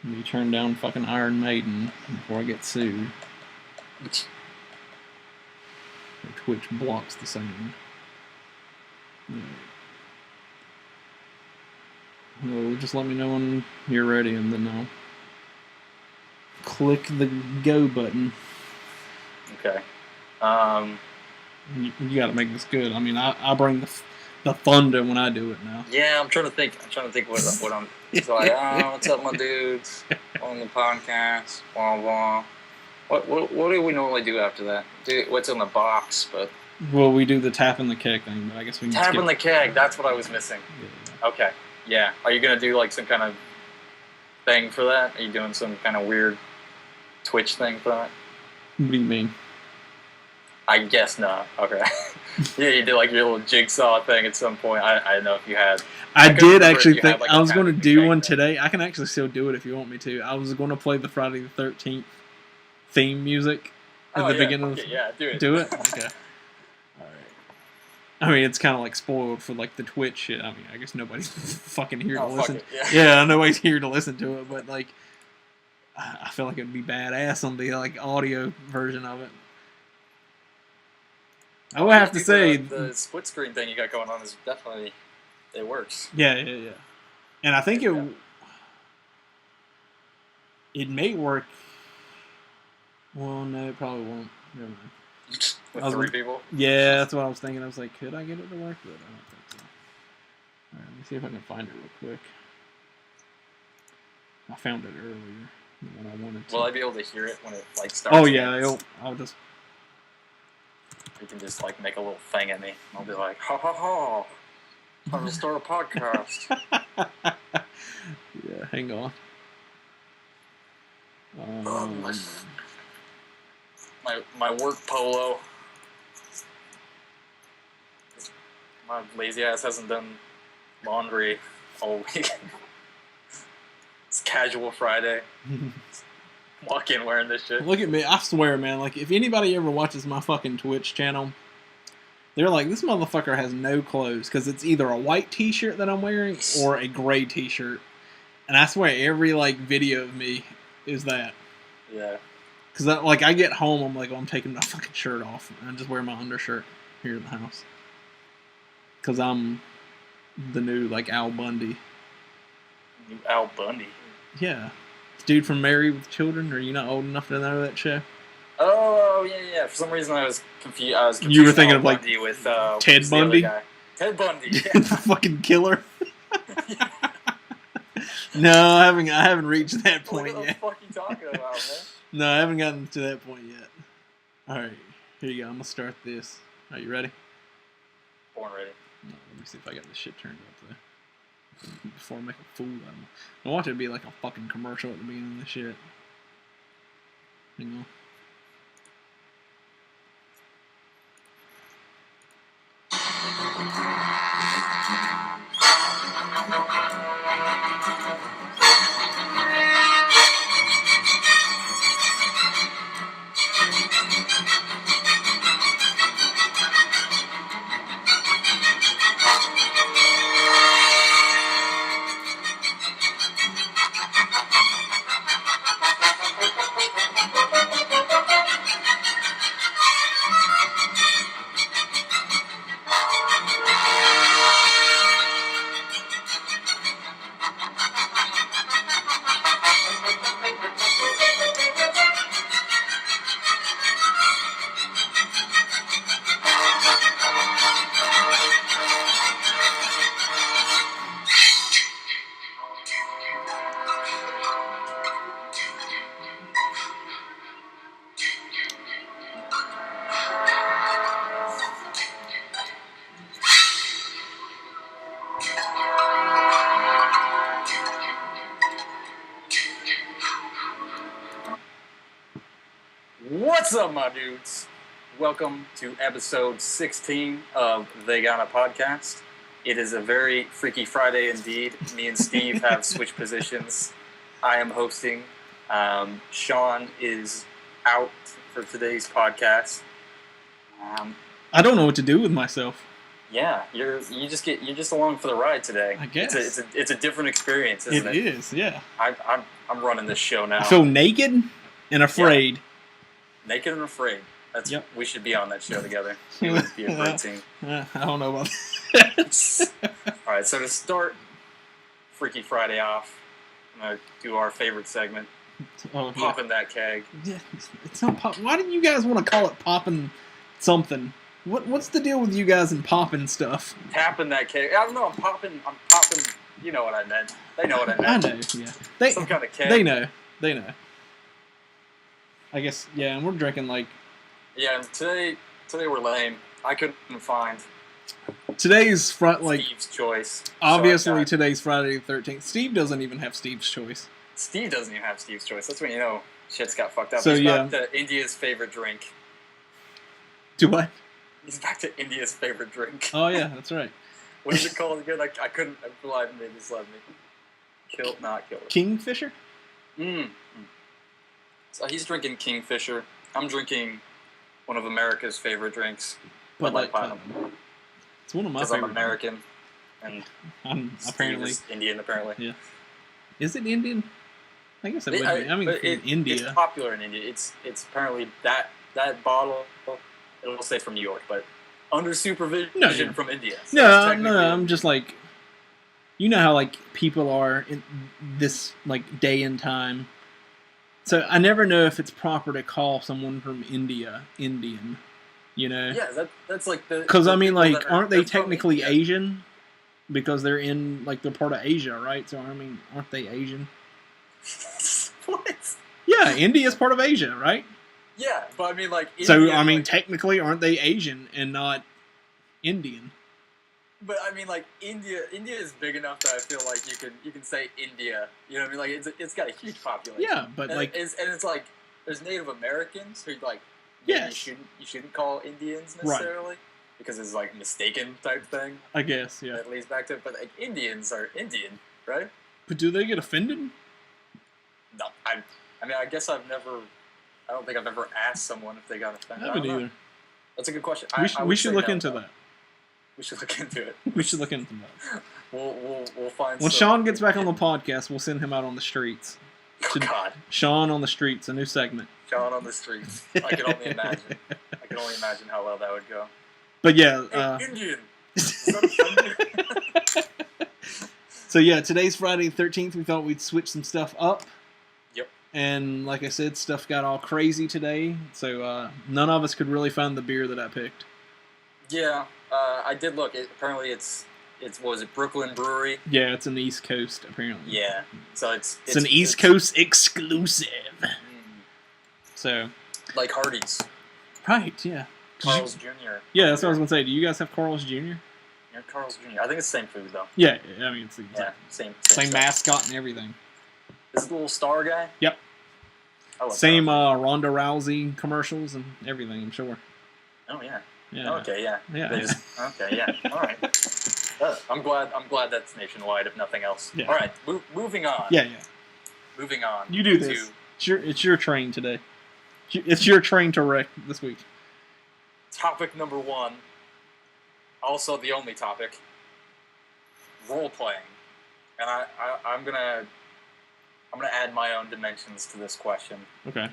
You turn down fucking Iron Maiden before I get sued. Twitch blocks the sound. Well, just let me know when you're ready, and then I'll click the go button. Okay. You got to make this good. I mean, I bring the thunder when I do it now. Yeah, I'm trying to think what I'm. It's like, what's up, my dudes? On the podcast, blah blah. What do we normally do after that? What's in the box? But well, we do the tapping the keg thing, but I guess we can tapping the keg. That's what I was missing. Yeah. Okay. Yeah. Are you gonna do like some kind of thing for that? Are you doing some kind of weird Twitch thing for that? What do you mean? I guess not. Okay. Yeah, you did like your little jigsaw thing at some point. I don't know if you had. I did actually think I was going to do one today. I can actually still do it if you want me to. I was going to play the Friday the 13th theme music at the beginning of the... Yeah, do it. Do it? Okay. Alright. I mean, it's kind of like spoiled for like the Twitch shit. I mean, I guess nobody's fucking here to listen. Yeah, nobody's here to listen to it, but like, I feel like it would be badass on the like audio version of it. I would have to say the split screen thing you got going on is definitely it works. Yeah. And I think it may work. Well, no, it probably won't. Never mind. With 3 people? Yeah, that's what I was thinking. I was like, could I get it to work? But I don't think so. All right, let me see if I can find it real quick. I found it earlier when I wanted to. Will I be able to hear it when it like starts? Oh yeah, I'll just. You can just like make a little thing at me. I'll be like, ha ha ha! I'm gonna start a podcast. Yeah, hang on. My work polo. My lazy ass hasn't done laundry all week. It's casual Friday. Walk in wearing this shit. Look at me. I swear, man. Like, if anybody ever watches my fucking Twitch channel, they're like, this motherfucker has no clothes. Because it's either a white t-shirt that I'm wearing or a gray t-shirt. And I swear, every, like, video of me is that. Yeah. Because, like, I get home, I'm like, oh, I'm taking my fucking shirt off. And I just wear my undershirt here in the house. Because I'm the new, like, Al Bundy. New Al Bundy? Yeah. Dude from Married with Children. Are you not old enough to know that show? Oh yeah. For some reason I was confused. You were thinking of like Bundy with Ted Bundy. Ted Bundy. Yeah. The fucking killer. No, I haven't reached that point yet. What the fuck are you talking about, man? No, I haven't gotten to that point yet. All right, here you go. I'm gonna start this. Are you ready? Born ready. No, let me see if I got this shit turned up there. Before I make a fool out of him. I want it to be like a fucking commercial at the beginning of the shit. Hang on. What's up, my dudes? Welcome to episode 16 of They Got a Podcast. It is a very freaky Friday indeed. Me and Steve have switched positions. I am hosting. Sean is out for today's podcast. I don't know what to do with myself. Yeah, you're just along for the ride today. I guess it's a different experience, isn't it? It is, yeah. I'm I'm running this show now. I feel naked and afraid. Yeah. Naked and afraid. We should be on that show together. It would be a great team. I don't know about that. All right, so to start Freaky Friday off, I'm gonna do our favorite segment. Popping that keg. Yeah, it's not pop. Why do you guys want to call it popping something? What's the deal with you guys and popping stuff? Tapping that keg. I don't know. I'm popping. You know what I meant. They know what I meant. I know. Yeah. Some kind of keg. They know. I guess. Yeah, and we're drinking like. Yeah, and today we're lame. I couldn't find. Today's Steve's choice. Obviously, today's Friday the 13th. Steve doesn't even have Steve's choice. Steve doesn't even have Steve's choice. That's when you know shit's got fucked up. So, He's back to India's favorite drink. Do what? He's back to India's favorite drink. Oh yeah, that's right. What is it called again? I couldn't. I lied and they just let me. Not kill it. Kingfisher? So he's drinking Kingfisher. I'm drinking one of America's favorite drinks. Bud Light Platinum. It's one of my favorite. Because I'm American. And I'm apparently Indian, apparently. Yeah. Is it Indian? I guess it would be. I mean, India. It's popular in India. It's apparently that bottle. It'll say from New York, but under supervision from India. So no. I'm just like, you know how like people are in this like day and time. So I never know if it's proper to call someone from India Indian. You know? Yeah, that's like the. Because I mean, like, aren't they technically Asian? Because they're in like they're part of Asia, right? So I mean, aren't they Asian? What? Yeah, India's part of Asia, right? Yeah, but I mean, like. India, so I mean, technically, aren't they Asian and not Indian? But I mean, like India is big enough that I feel like you can say India. You know what I mean? Like it's got a huge population. Yeah, but and like it's like there's Native Americans who like you shouldn't call Indians necessarily because it's like mistaken type thing. I guess that leads back to it. But like Indians are Indian, right? But do they get offended? No, I mean I guess I don't think I've ever asked someone if they got offended. I haven't either. That's a good question. We should look into that. We should look into it. We should look into that. We'll find. When Sean gets back on the podcast, we'll send him out on the streets. Oh, God. Sean on the streets, a new segment. Sean on the streets. I can only imagine. I can only imagine how well that would go. But yeah, hey, Indian. So yeah, today's Friday the 13th. We thought we'd switch some stuff up. Yep. And like I said, stuff got all crazy today. So none of us could really find the beer that I picked. Yeah. I did look. Apparently, it's what was it, Brooklyn Brewery? Yeah, it's an East Coast apparently. Yeah, so it's an East Coast exclusive. So, like Hardee's. Right? Yeah. Carl's Jr. Yeah, that's what I was gonna say. Do you guys have Carl's Jr.? Yeah, Carl's Jr. I think it's the same food though. Yeah, I mean it's the same mascot and everything. Is it the little star guy? Yep. Same Ronda Rousey commercials and everything. I'm sure. Oh yeah. Yeah. Okay. Yeah. Yeah. Okay. Yeah. All right. I'm glad that's nationwide, if nothing else. Yeah. All right. Moving on. Yeah. Moving on. You do this. It's your train today. It's your train to wreck this week. Topic number 1. Also the only topic. Role playing, and I'm gonna add my own dimensions to this question. Okay.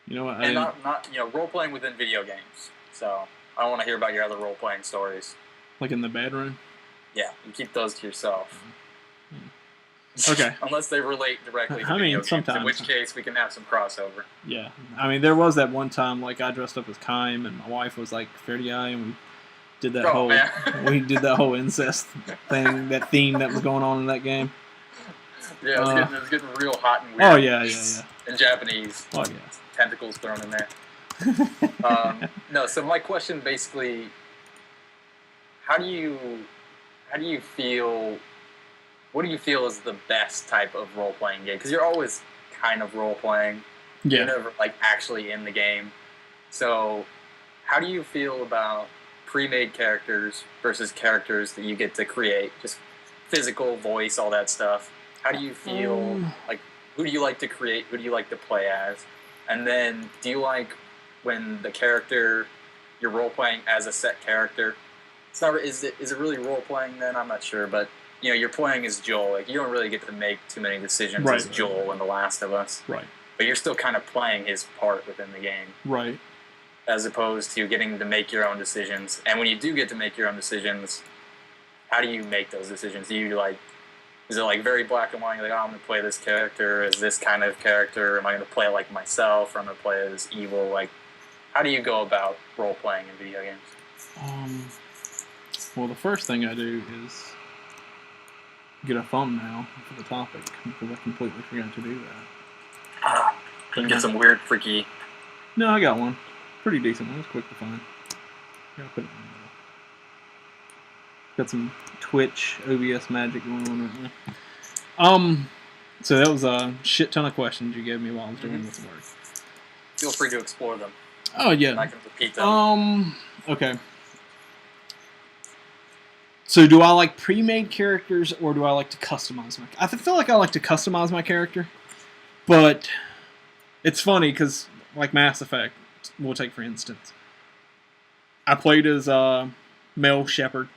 You know what? And not role playing within video games. So I don't want to hear about your other role playing stories. Like in the bedroom? Yeah, you keep those to yourself. Okay. Unless they relate directly to video games, sometimes. In which case we can have some crossover. Yeah. I mean, there was that one time, like, I dressed up as Kime, and my wife was, like, Fairty Eye, and we did that whole incest thing, that theme that was going on in that game. Yeah, it was getting real hot and weird. Oh, yeah. In Japanese. Oh, yeah. Tentacles thrown in there. No, so my question basically, how do you feel, what do you feel is the best type of role-playing game? Because you're always kind of role-playing. Yeah. You're never, like, actually in the game. So how do you feel about pre-made characters versus characters that you get to create? Just physical, voice, all that stuff. How do you feel, like, who do you like to create? Who do you like to play as? And then, do you like when the character you're role playing as a set character? It's not. Is it really role playing then? I'm not sure, but you're playing as Joel. Like, you don't really get to make too many decisions as Joel in The Last of Us. Right. But you're still kind of playing his part within the game. Right. As opposed to getting to make your own decisions. And when you do get to make your own decisions, how do you make those decisions? Do you, like, is it, like, very black and white? You're like, oh, I'm going to play this character as this kind of character. Am I going to play like myself? Or am I going to play as evil? Like, how do you go about role-playing in video games? Well, the first thing I do is get a thumbnail for the topic, because I completely forgot to do that. Get some weird, freaky... No, I got one. Pretty decent one. It was quick to find. Yeah, I'll put it in the middle. Got some Twitch OBS magic going on right now. So that was a shit ton of questions you gave me while I was doing this work. Feel free to explore them. Oh, yeah. And I can repeat them. Okay. So do I like pre-made characters, or do I like to customize my... I feel like I like to customize my character, but it's funny because, like Mass Effect, we'll take for instance, I played as Mel Shepard,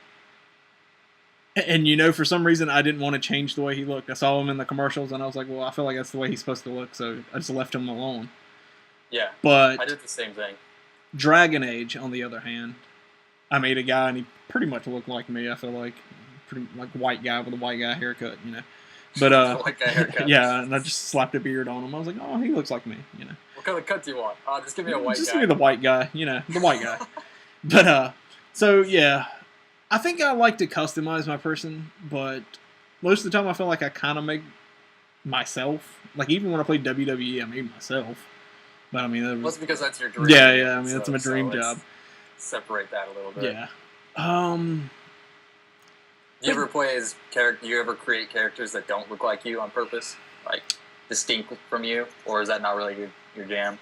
and for some reason I didn't want to change the way he looked. I saw him in the commercials, and I was like, well, I feel like that's the way he's supposed to look, so I just left him alone. Yeah, but I did the same thing. Dragon Age, on the other hand, I made a guy, and he pretty much looked like me. I feel like pretty like white guy with a white guy haircut, But white guy haircut. Yeah, and I just slapped a beard on him. I was like, oh, he looks like me, What kind of cut do you want? Just give me a white guy. Just give me the white guy, the white guy. But so yeah, I think I like to customize my person, but most of the time I feel like I kind of make myself. Like even when I played WWE, I made myself. But I mean, well, that's because that's your dream. Yeah. I mean, that's my dream job. Separate that a little bit. Yeah. Do you ever play as character? Do you ever create characters that don't look like you on purpose, like distinct from you, or is that not really your jam?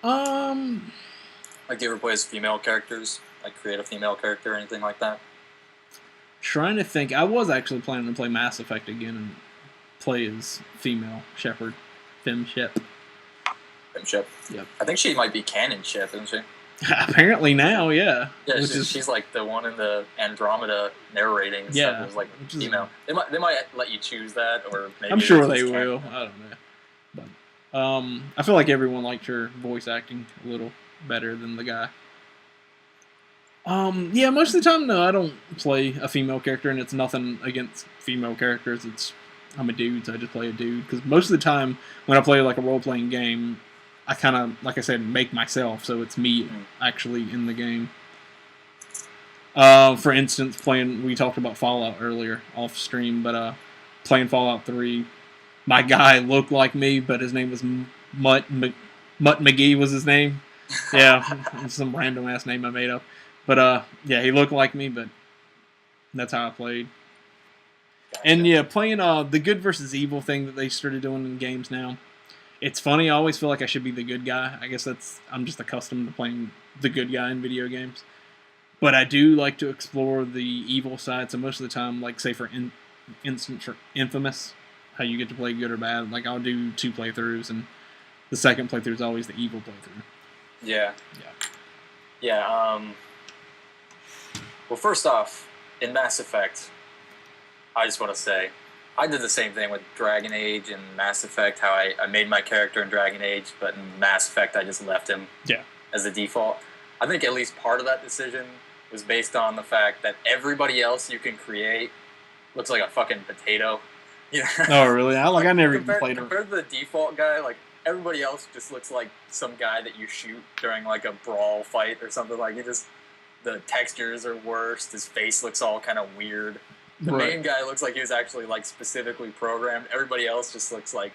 Like, do you ever play as female characters? Like, create a female character or anything like that? Trying to think. I was actually planning to play Mass Effect again and play as female Shepard. Fem Shep. Yep. I think she might be canon Shep, isn't she? Apparently now, yeah. Yeah, she's like the one in the Andromeda narrating and stuff. It was like female. They might let you choose that, or maybe I'm sure they will. I don't know. But I feel like everyone liked her voice acting a little better than the guy. Yeah, most of the time, no, I don't play a female character, and it's nothing against female characters. I'm a dude, so I just play a dude. Because most of the time, when I play like a role-playing game, I kind of, like I said, make myself, so it's me actually in the game. For instance, we talked about Fallout earlier off stream, but playing Fallout 3, my guy looked like me, but his name was Mutt McGee was his name. Yeah, some random ass name I made up. But yeah, he looked like me, but that's how I played. Gotcha. And yeah, playing the good versus evil thing that they started doing in games now. It's funny, I always feel like I should be the good guy. I guess I'm just accustomed to playing the good guy in video games. But I do like to explore the evil side, so most of the time, like say for instance for Infamous, how you get to play good or bad, like I'll do 2 playthroughs, and the second playthrough is always the evil playthrough. Yeah. Well, first off, in Mass Effect, I just want to say, I did the same thing with Dragon Age and Mass Effect, how I made my character in Dragon Age, but in Mass Effect I just left him as the default. I think at least part of that decision was based on the fact that everybody else you can create looks like a fucking potato. Oh, really? I never even played him. Compared to the default guy, like, everybody else just looks like some guy that you shoot during, like, a brawl fight or something. Like, the textures are worse, his face looks all kind of weird. The main guy looks like he was actually, like, specifically programmed. Everybody else just looks like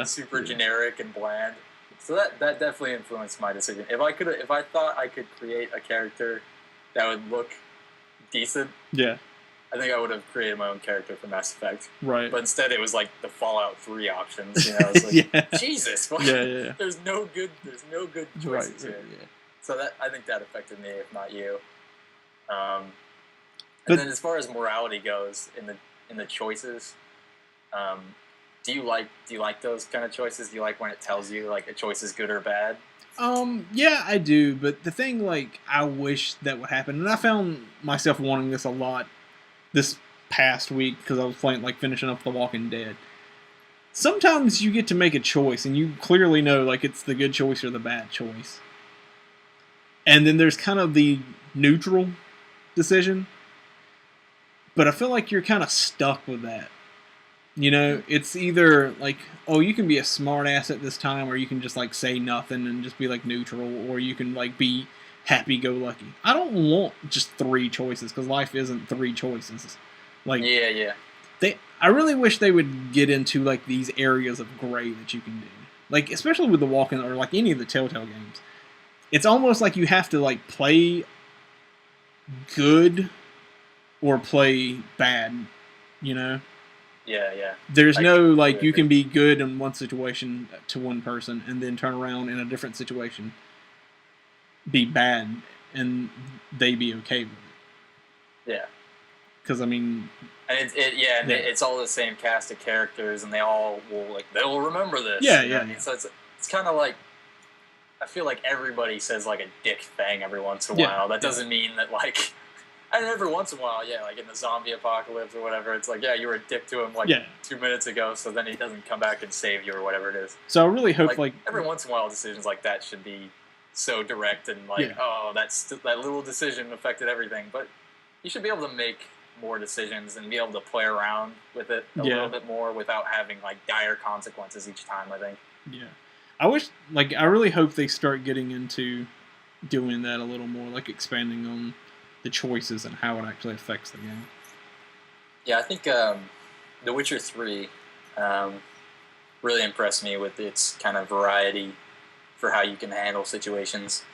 super generic and bland. So that definitely influenced my decision. If I thought I could create a character that would look decent, I think I would have created my own character for Mass Effect. Right. But instead it was like the Fallout 3 options. It's like Jesus. There's no good choices here. Yeah. So I think that affected me, if not you. And then as far as morality goes in the choices, Do you like those kind of choices? Do you like when it tells you like a choice is good or bad? Yeah, I do, but the thing, like, I wish that would happen, and I found myself wanting this a lot this past week because I was playing, like, finishing up The Walking Dead. Sometimes you get to make a choice, and you clearly know, like, it's the good choice or the bad choice. And then there's kind of the neutral decision, but I feel like you're kind of stuck with that. You know, it's either like, oh, you can be a smart ass at this time, or you can just like say nothing and just be like neutral, or you can like be happy-go-lucky. I don't want just 3 choices because life isn't 3 choices. Like, yeah. I really wish they would get into like these areas of gray that you can do, like especially with The Walking or like any of the Telltale games. It's almost like you have to like play good or play bad, you know. Yeah. There's no, like, you can be good in one situation to one person and then turn around in a different situation, be bad, and they be okay with it. Yeah. Because, I mean... And it's all the same cast of characters, and they all will, like, they'll remember this. Yeah. So it's kind of like, I feel like everybody says, like, a dick thing every once in a while. That doesn't mean that, like... And every once in a while, like in the zombie apocalypse or whatever, it's like, you were a dick to him 2 minutes ago, so then he doesn't come back and save you or whatever it is. So I really hope, like every once in a while, decisions like that should be so direct and that little decision affected everything. But you should be able to make more decisions and be able to play around with it a little bit more without having like dire consequences each time, I think. Yeah. I really hope they start getting into doing that a little more, like expanding on the choices and how it actually affects the game. Yeah, I think The Witcher 3 really impressed me with its kind of variety for how you can handle situations.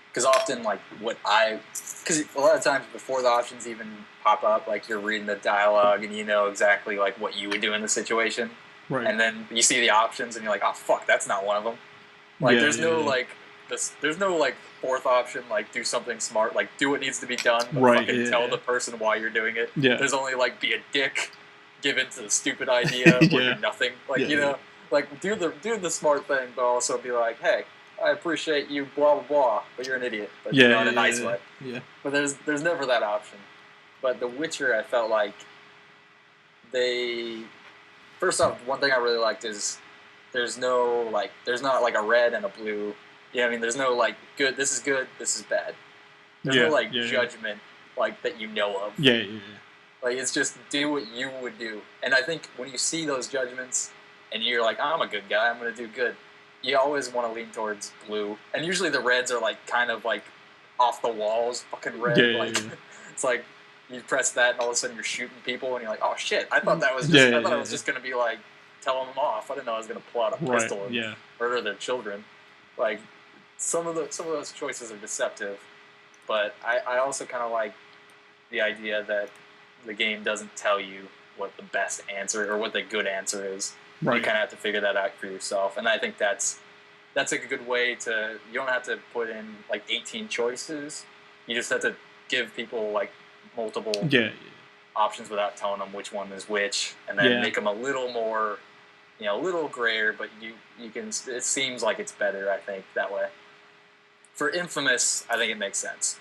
Because often, because a lot of times before the options even pop up, like you're reading the dialogue and you know exactly like what you would do in the situation. Right. And then you see the options and you're like, oh fuck, that's not one of them. Like there's no like fourth option, like do something smart, like do what needs to be done, but fucking tell the person why you're doing it. Yeah. There's only like be a dick, give in to the stupid idea, or do nothing. Like like do the smart thing, but also be like, hey, I appreciate you, blah blah blah, but you're an idiot. But in a nice way. Yeah. But there's never that option. But The Witcher, I felt like first off, one thing I really liked is there's not like a red and a blue. I mean, there's no like good. This is good. This is bad. There's no like judgment like that you know of. Yeah. Like it's just do what you would do. And I think when you see those judgments and you're like, I'm a good guy. I'm gonna do good. You always want to lean towards blue. And usually the reds are like kind of like off the walls, fucking red. It's like you press that and all of a sudden you're shooting people and you're like, oh shit! I thought that was just. I thought it was just gonna be like telling them off. I didn't know I was gonna pull out a pistol and murder their children. Like. Some of those choices are deceptive, but I also kind of like the idea that the game doesn't tell you what the best answer or what the good answer is. Right. You kind of have to figure that out for yourself, and I think that's a good way to. You don't have to put in like 18 choices. You just have to give people like multiple options without telling them which one is which, and then make them a little more, a little grayer. But you can. It seems like it's better. I think that way. For Infamous, I think it makes sense.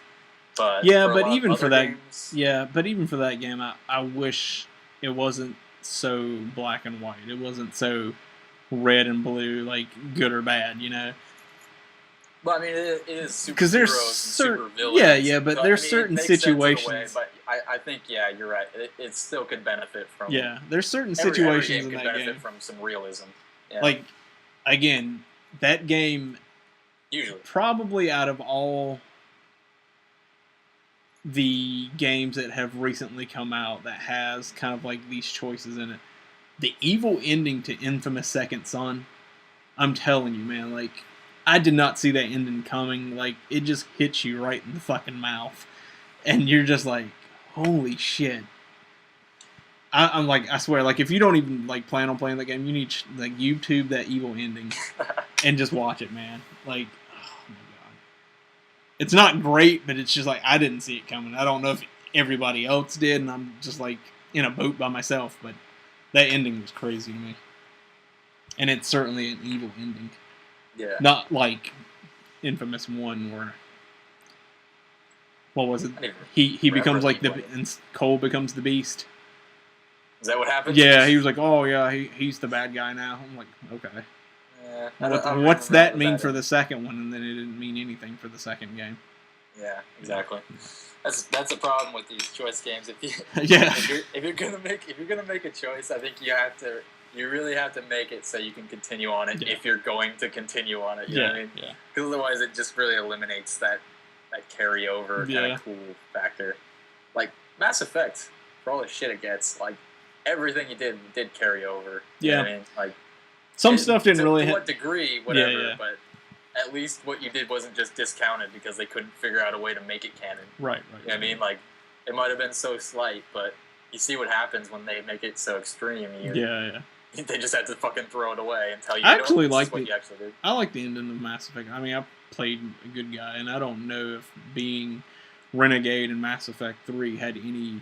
But even for that game, I wish it wasn't so black and white. It wasn't so red and blue, like good or bad, But I mean, it is superheroes there's super villains. But there's certain situations. Way, but I think you're right. It still could benefit from. Yeah, there's certain situations in that game. Could benefit from some realism. Yeah. Like, again, that game. Usually. Probably out of all the games that have recently come out that has kind of like these choices in it, the evil ending to Infamous Second Son, I'm telling you, man, like, I did not see that ending coming. Like, it just hits you right in the fucking mouth. And you're just like, holy shit. I'm like, I swear, like, if you don't even like plan on playing that game, you need to like YouTube that evil ending and just watch it, man. Like, oh my god, it's not great, but it's just like I didn't see it coming. I don't know if everybody else did, and I'm just like in a boat by myself. But that ending was crazy to me. And it's certainly an evil ending. Yeah. Not like Infamous 1 where... What was it? He becomes like and Cole becomes the Beast. Is that what happened? Yeah, he was like, oh yeah, he's the bad guy now. I'm like, okay. Yeah. What's that mean for the second one? And then it didn't mean anything for the second game. Yeah, exactly. That's a problem with these choice games. If you're gonna make a choice, I think you really have to make it so you can continue on it. If you're going to continue on it, you know what I mean? Yeah. Because otherwise, it just really eliminates that carryover kind of cool factor. Like Mass Effect, for all the shit it gets, like everything you did carry over. You know what I mean? Like some stuff didn't really. To what degree, whatever, but. At least what you did wasn't just discounted because they couldn't figure out a way to make it canon. Right. You know what I mean? Like, it might have been so slight, but you see what happens when they make it so extreme. They just had to fucking throw it away and tell you, I actually like what you actually did. I like the ending of Mass Effect. I mean, I played a good guy, and I don't know if being Renegade in Mass Effect 3 had any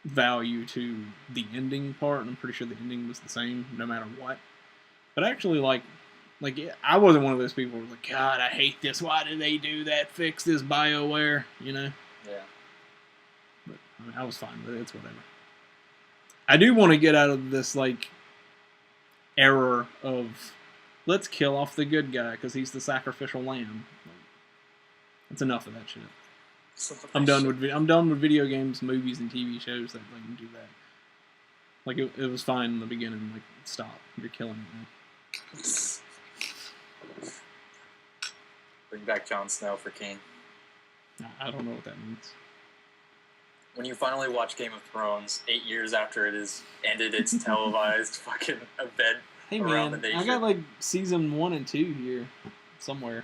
value to the ending part. I'm pretty sure the ending was the same no matter what. But I actually like, I wasn't one of those people who was like, God, I hate this. Why did they do that? Fix this, BioWare, you know? Yeah. But I mean, I was fine with it. It's whatever. I do want to get out of this, error of, let's kill off the good guy because he's the sacrificial lamb. That's enough of that shit. I'm done with video games, movies, and TV shows that do that. It was fine in the beginning. Stop. You're killing it now. Bring back Jon Snow for King. I don't know what that means. When you finally watch Game of Thrones, 8 years after it has ended its televised fucking event around the nation. I got season 1 and 2 here somewhere.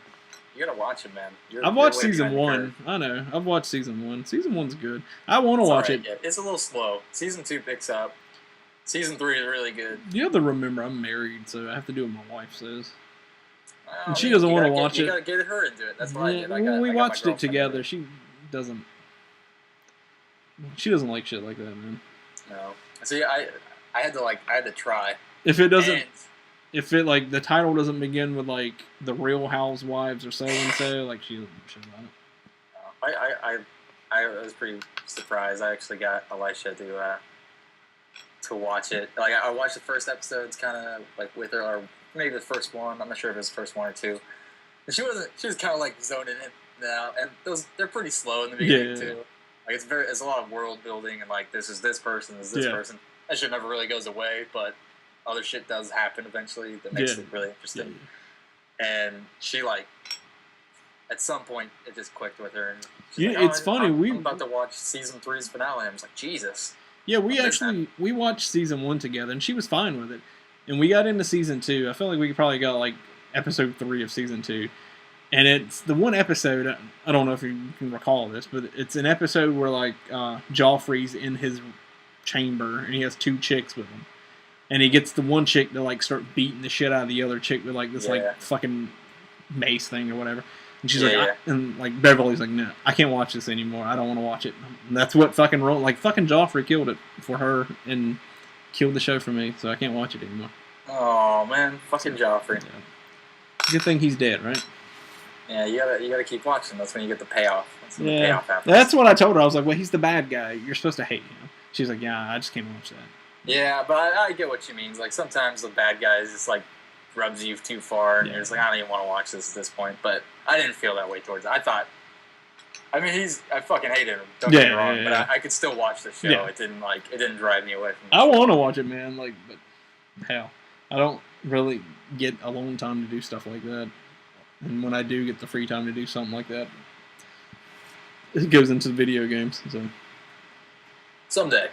You gotta watch it, man. I've watched season 1. I know. I've watched season 1. Season 1's good. I want to watch it. Yeah. It's a little slow. Season 2 picks up. Season 3 is really good. You have to remember I'm married, so I have to do what my wife says. And she doesn't want to watch it. You gotta get her into it. That's what I did. We watched it together. She doesn't like shit like that, man. No. See, I had to try. If it doesn't, the title doesn't begin with the Real Housewives or so and so, she doesn't shit about it. I was pretty surprised. I actually got Elisha to watch it. I watched the first episodes kind of with her, or maybe the first one. I'm not sure if it was the first one or two. And she was kind of zoning in now, and they're pretty slow in the beginning too. It's a lot of world building and this is this person, this is this person. That shit never really goes away, but other shit does happen eventually that makes it really interesting. And she at some point it just clicked with her. And it's funny. I'm about to watch season 3's finale. I was like, Jesus. Yeah, we watched season 1 together, and she was fine with it. And we got into season 2. I feel like we probably got episode 3 of season 2. And it's the one episode, I don't know if you can recall this, but it's an episode where Joffrey's in his chamber and he has 2 chicks with him. And he gets the one chick to start beating the shit out of the other chick with this fucking mace thing or whatever. And she's and Beverly's like, no, I can't watch this anymore. I don't want to watch it. And that's what fucking fucking Joffrey killed it for her and killed the show for me, so I can't watch it anymore. Oh man, fucking Joffrey. Yeah. Good thing he's dead, right? Yeah, you gotta keep watching. That's when you get the payoff. That's when the payoff happens. That's what I told her. I was like, well, he's the bad guy. You're supposed to hate him. She's like, yeah, I just can't watch that. Yeah, but I get what you mean. Sometimes the bad guy is just rubs you too far, and you're just I don't even want to watch this at this point. But I didn't feel that way towards it. I fucking hated him. Don't get me wrong, but I could still watch the show. Yeah. It didn't drive me away from. I want to watch it, man. But hell, I don't really get alone time to do stuff like that. And when I do get the free time to do something like that, it goes into video games. So someday.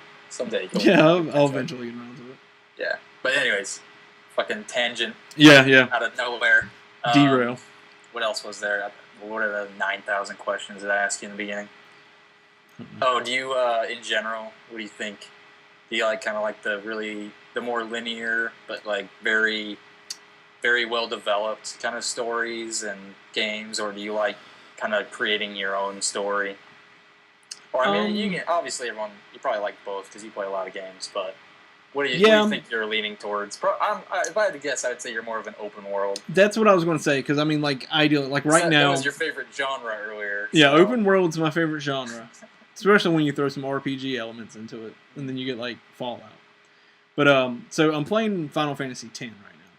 Yeah, I'll eventually get around to it. Yeah, but anyways, fucking tangent. Yeah. Out of nowhere. Derail. What else was there? What are the 9,000 questions that I asked you in the beginning? Oh, do you, in general, what do you think? Do you kind of the more linear, but very, very well developed kind of stories and games, or do you kind of creating your own story? Or you can, obviously you probably like both because you play a lot of games, but What do you think you're leaning towards? If I had to guess, I'd say you're more of an open world. That's what I was going to say, because I mean, like, ideally, like right now, that was your favorite genre earlier. Yeah, so. Open world's my favorite genre, especially when you throw some RPG elements into it, and then you get like Fallout. But so I'm playing Final Fantasy X right now.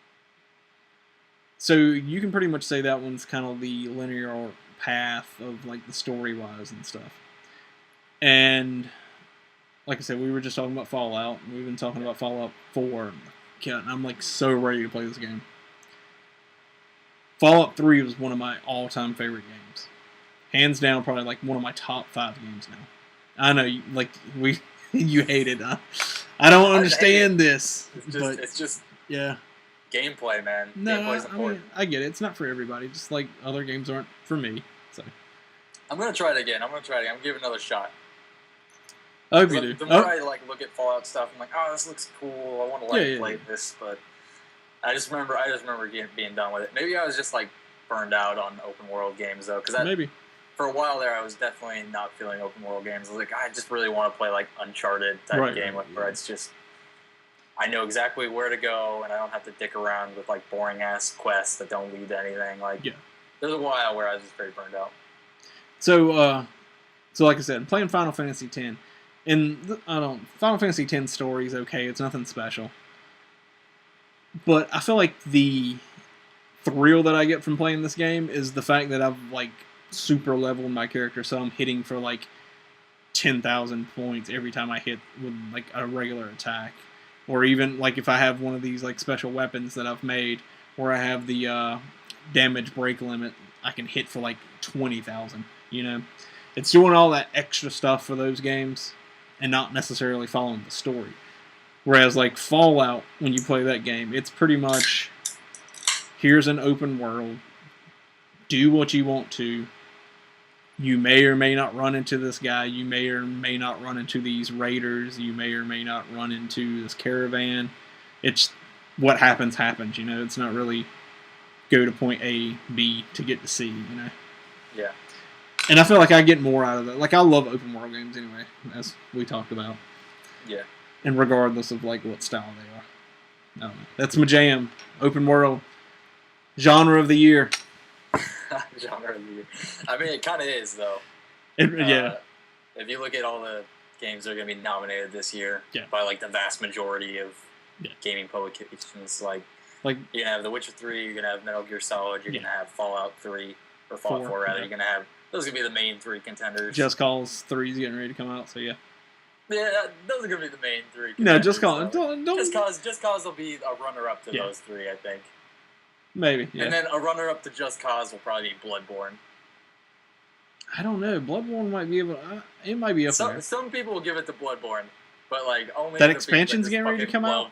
So you can pretty much say that one's kind of the linear path of like the story-wise and stuff. And like I said, we were just talking about Fallout. And we've been talking about Fallout 4. And I'm like so ready to play this game. Fallout 3 was one of my all-time favorite games. Hands down, probably like one of my top 5 games now. I know, like you hate it. I don't understand this. It's just yeah. Gameplay, man. No, Gameplay's important. I get it. It's not for everybody. Just like other games aren't for me. So I'm gonna try it again. I'm gonna give it another shot. I hope you do. The more I like look at Fallout stuff, I'm like, oh, this looks cool. I want to play this, but I just remember being done with it. Maybe I was just like burned out on open world games though, because maybe for a while there I was definitely not feeling open world games. I was like, I just really want to play like Uncharted type game where it's just I know exactly where to go and I don't have to dick around with like boring ass quests that don't lead to anything. Like there's a while where I was just very burned out. So like I said, I'm playing Final Fantasy X. And Final Fantasy X story is okay. It's nothing special. But I feel like the thrill that I get from playing this game is the fact that I've like super leveled my character, so I'm hitting for like 10,000 points every time I hit with like a regular attack, or even like if I have one of these like special weapons that I've made, where I have the damage break limit, I can hit for like 20,000. You know, it's doing all that extra stuff for those games. And not necessarily following the story. Whereas, like, Fallout, when you play that game, it's pretty much, here's an open world, do what you want to, you may or may not run into this guy, you may or may not run into these raiders, you may or may not run into this caravan. It's, what happens, you know, it's not really go to point A, B to get to C, you know. Yeah. And I feel like I get more out of that. Like, I love open world games anyway, as we talked about. Yeah. And regardless of, like, what style they are. I don't know. That's my jam. Open world. Genre of the year. Genre of the year. I mean, it kind of is, though. Yeah. If you look at all the games that are going to be nominated this year by, like, the vast majority of gaming publications, like you're going to have The Witcher 3, you're going to have Metal Gear Solid, you're going to have Fallout 3, or Fallout 4, rather. You're going to have... Those are going to be the main 3 contenders. Just Cause 3 is getting ready to come out, so yeah. Yeah, those are going to be the main 3 contenders. No, Just Cause. Don't. Just Cause will be a runner-up to those 3, I think. Maybe, yeah. And then a runner-up to Just Cause will probably be Bloodborne. I don't know. Bloodborne might be able to... it might be up there. Some people will give it to Bloodborne, but like only... That expansion's getting ready to come out?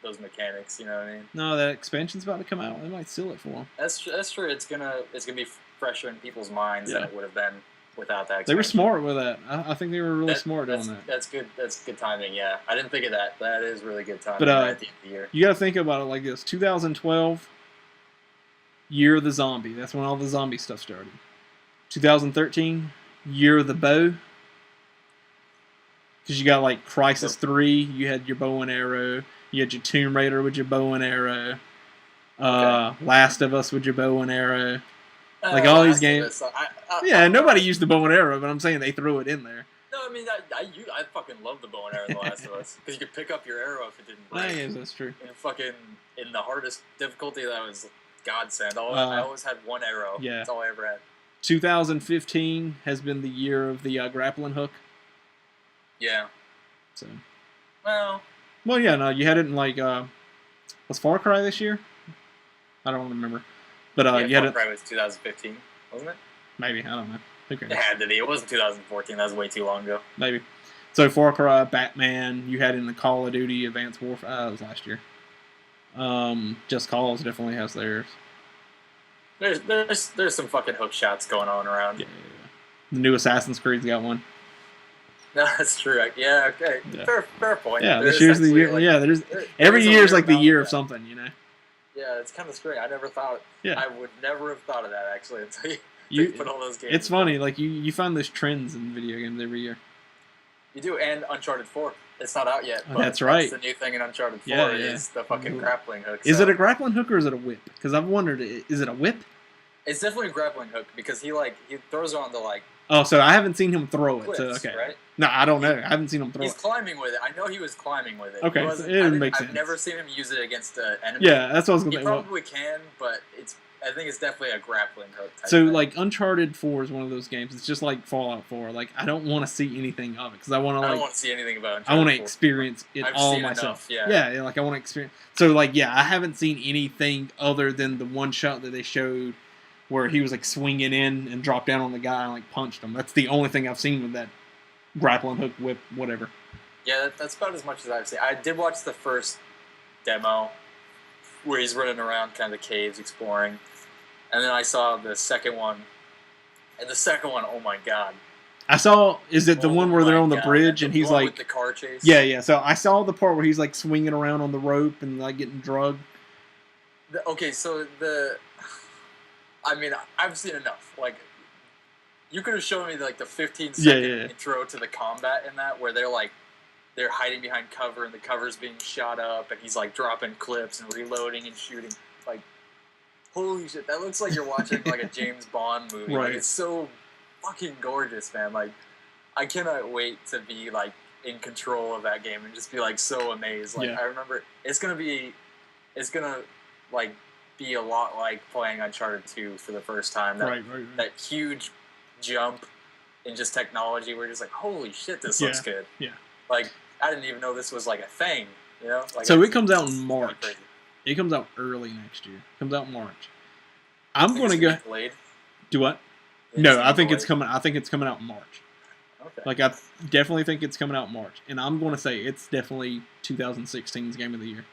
Those mechanics, you know what I mean? No, that expansion's about to come out. They might steal it for them. That's true. It's gonna be fresher in people's minds than it would have been without that expansion. They were smart with that. I think they were really smart on that. That's good. That's good timing, yeah. I didn't think of that. That is really good timing but, right at the end of the year. You gotta think about it like this. 2012, year of the zombie. That's when all the zombie stuff started. 2013, year of the bow. Because you got like Crysis 3, you had your bow and arrow. You had your Tomb Raider with your bow and arrow. Last of Us with your bow and arrow. Like all these games. Nobody used the bow and arrow, but I'm saying they threw it in there. No, I mean, I fucking love the bow and arrow in The Last of Us. Because you could pick up your arrow if it didn't break. Yeah, that's true. And in the hardest difficulty, that was godsend. I always had one arrow. Yeah. That's all I ever had. 2015 has been the year of the grappling hook. Yeah. So. Well, yeah, no, you had it in like, was Far Cry this year? I don't remember. But you had Far Cry was 2015, wasn't it? Maybe, I don't know. Who cares? It had to be. It wasn't 2014. That was way too long ago. Maybe. So Far Cry, Batman, you had in the Call of Duty Advanced Warfare. That was last year. Just Cause definitely has theirs. There's some fucking hook shots going on around. Yeah. The new Assassin's Creed's got one. No, that's true. Yeah, okay. Yeah. Fair point. Yeah, this year's the year. Like, every year's like the year of something, you know. Yeah, it's kind of strange. I never thought. Yeah. I would never have thought of that actually until you put all those games. It's funny, like you find those trends in video games every year. You do, and Uncharted 4. It's not out yet. Oh, but that's right. That's the new thing in Uncharted 4 is the fucking grappling hook. Is it a grappling hook or is it a whip? Because I've wondered, is it a whip? It's definitely a grappling hook because he throws it on the like. Oh, so I haven't seen him throw cliffs, it. So okay. Right? No, I don't know. I haven't seen him throw it. He's climbing with it. I know he was climbing with it. Okay, so it makes sense. I've never seen him use it against an enemy. Yeah, that's what I was going to say. say. He probably can, but I think it's definitely a grappling hook type So, thing. like, Uncharted 4 is one of those games. It's just like Fallout 4. Like, I don't want to see anything of it because I want to, like... I don't want to see anything about Uncharted I want to 4. experience it all myself. Enough, yeah. Yeah, like, I want to experience... So, like, yeah, I haven't seen anything other than the one shot that they showed where he was, like, swinging in and dropped down on the guy and, like, punched him. That's the only thing I've seen with that grappling hook, whip, whatever. Yeah, that's about as much as I've seen. I did watch the first demo where he's running around kind of the caves exploring. And then I saw the second one. And the second one, oh my god. I saw, is it the one where they're on the bridge and he's like... with the car chase? Yeah. So I saw the part where he's like swinging around on the rope and like getting drugged. Okay, so I mean, I've seen enough. Like, you could have shown me like the 15-second intro to the combat in that where they're hiding behind cover and the cover's being shot up and he's like dropping clips and reloading and shooting. Like, holy shit, that looks like you're watching like a James Bond movie. Right. Like, it's so fucking gorgeous, man. Like, I cannot wait to be like in control of that game and just be like so amazed. Like, I remember it's gonna like be a lot like playing Uncharted 2 for the first time. That huge jump in just technology. We're just like, holy shit, this looks good. Yeah. Like, I didn't even know this was like a thing. You know. Like, so it comes out in March. It comes out early next year. It comes out in March. I'm going to go. Delayed? Do what? No, I think it's coming. I think it's coming out in March. Okay. Like, I definitely think it's coming out in March, and I'm going to say it's definitely 2016's Game of the Year.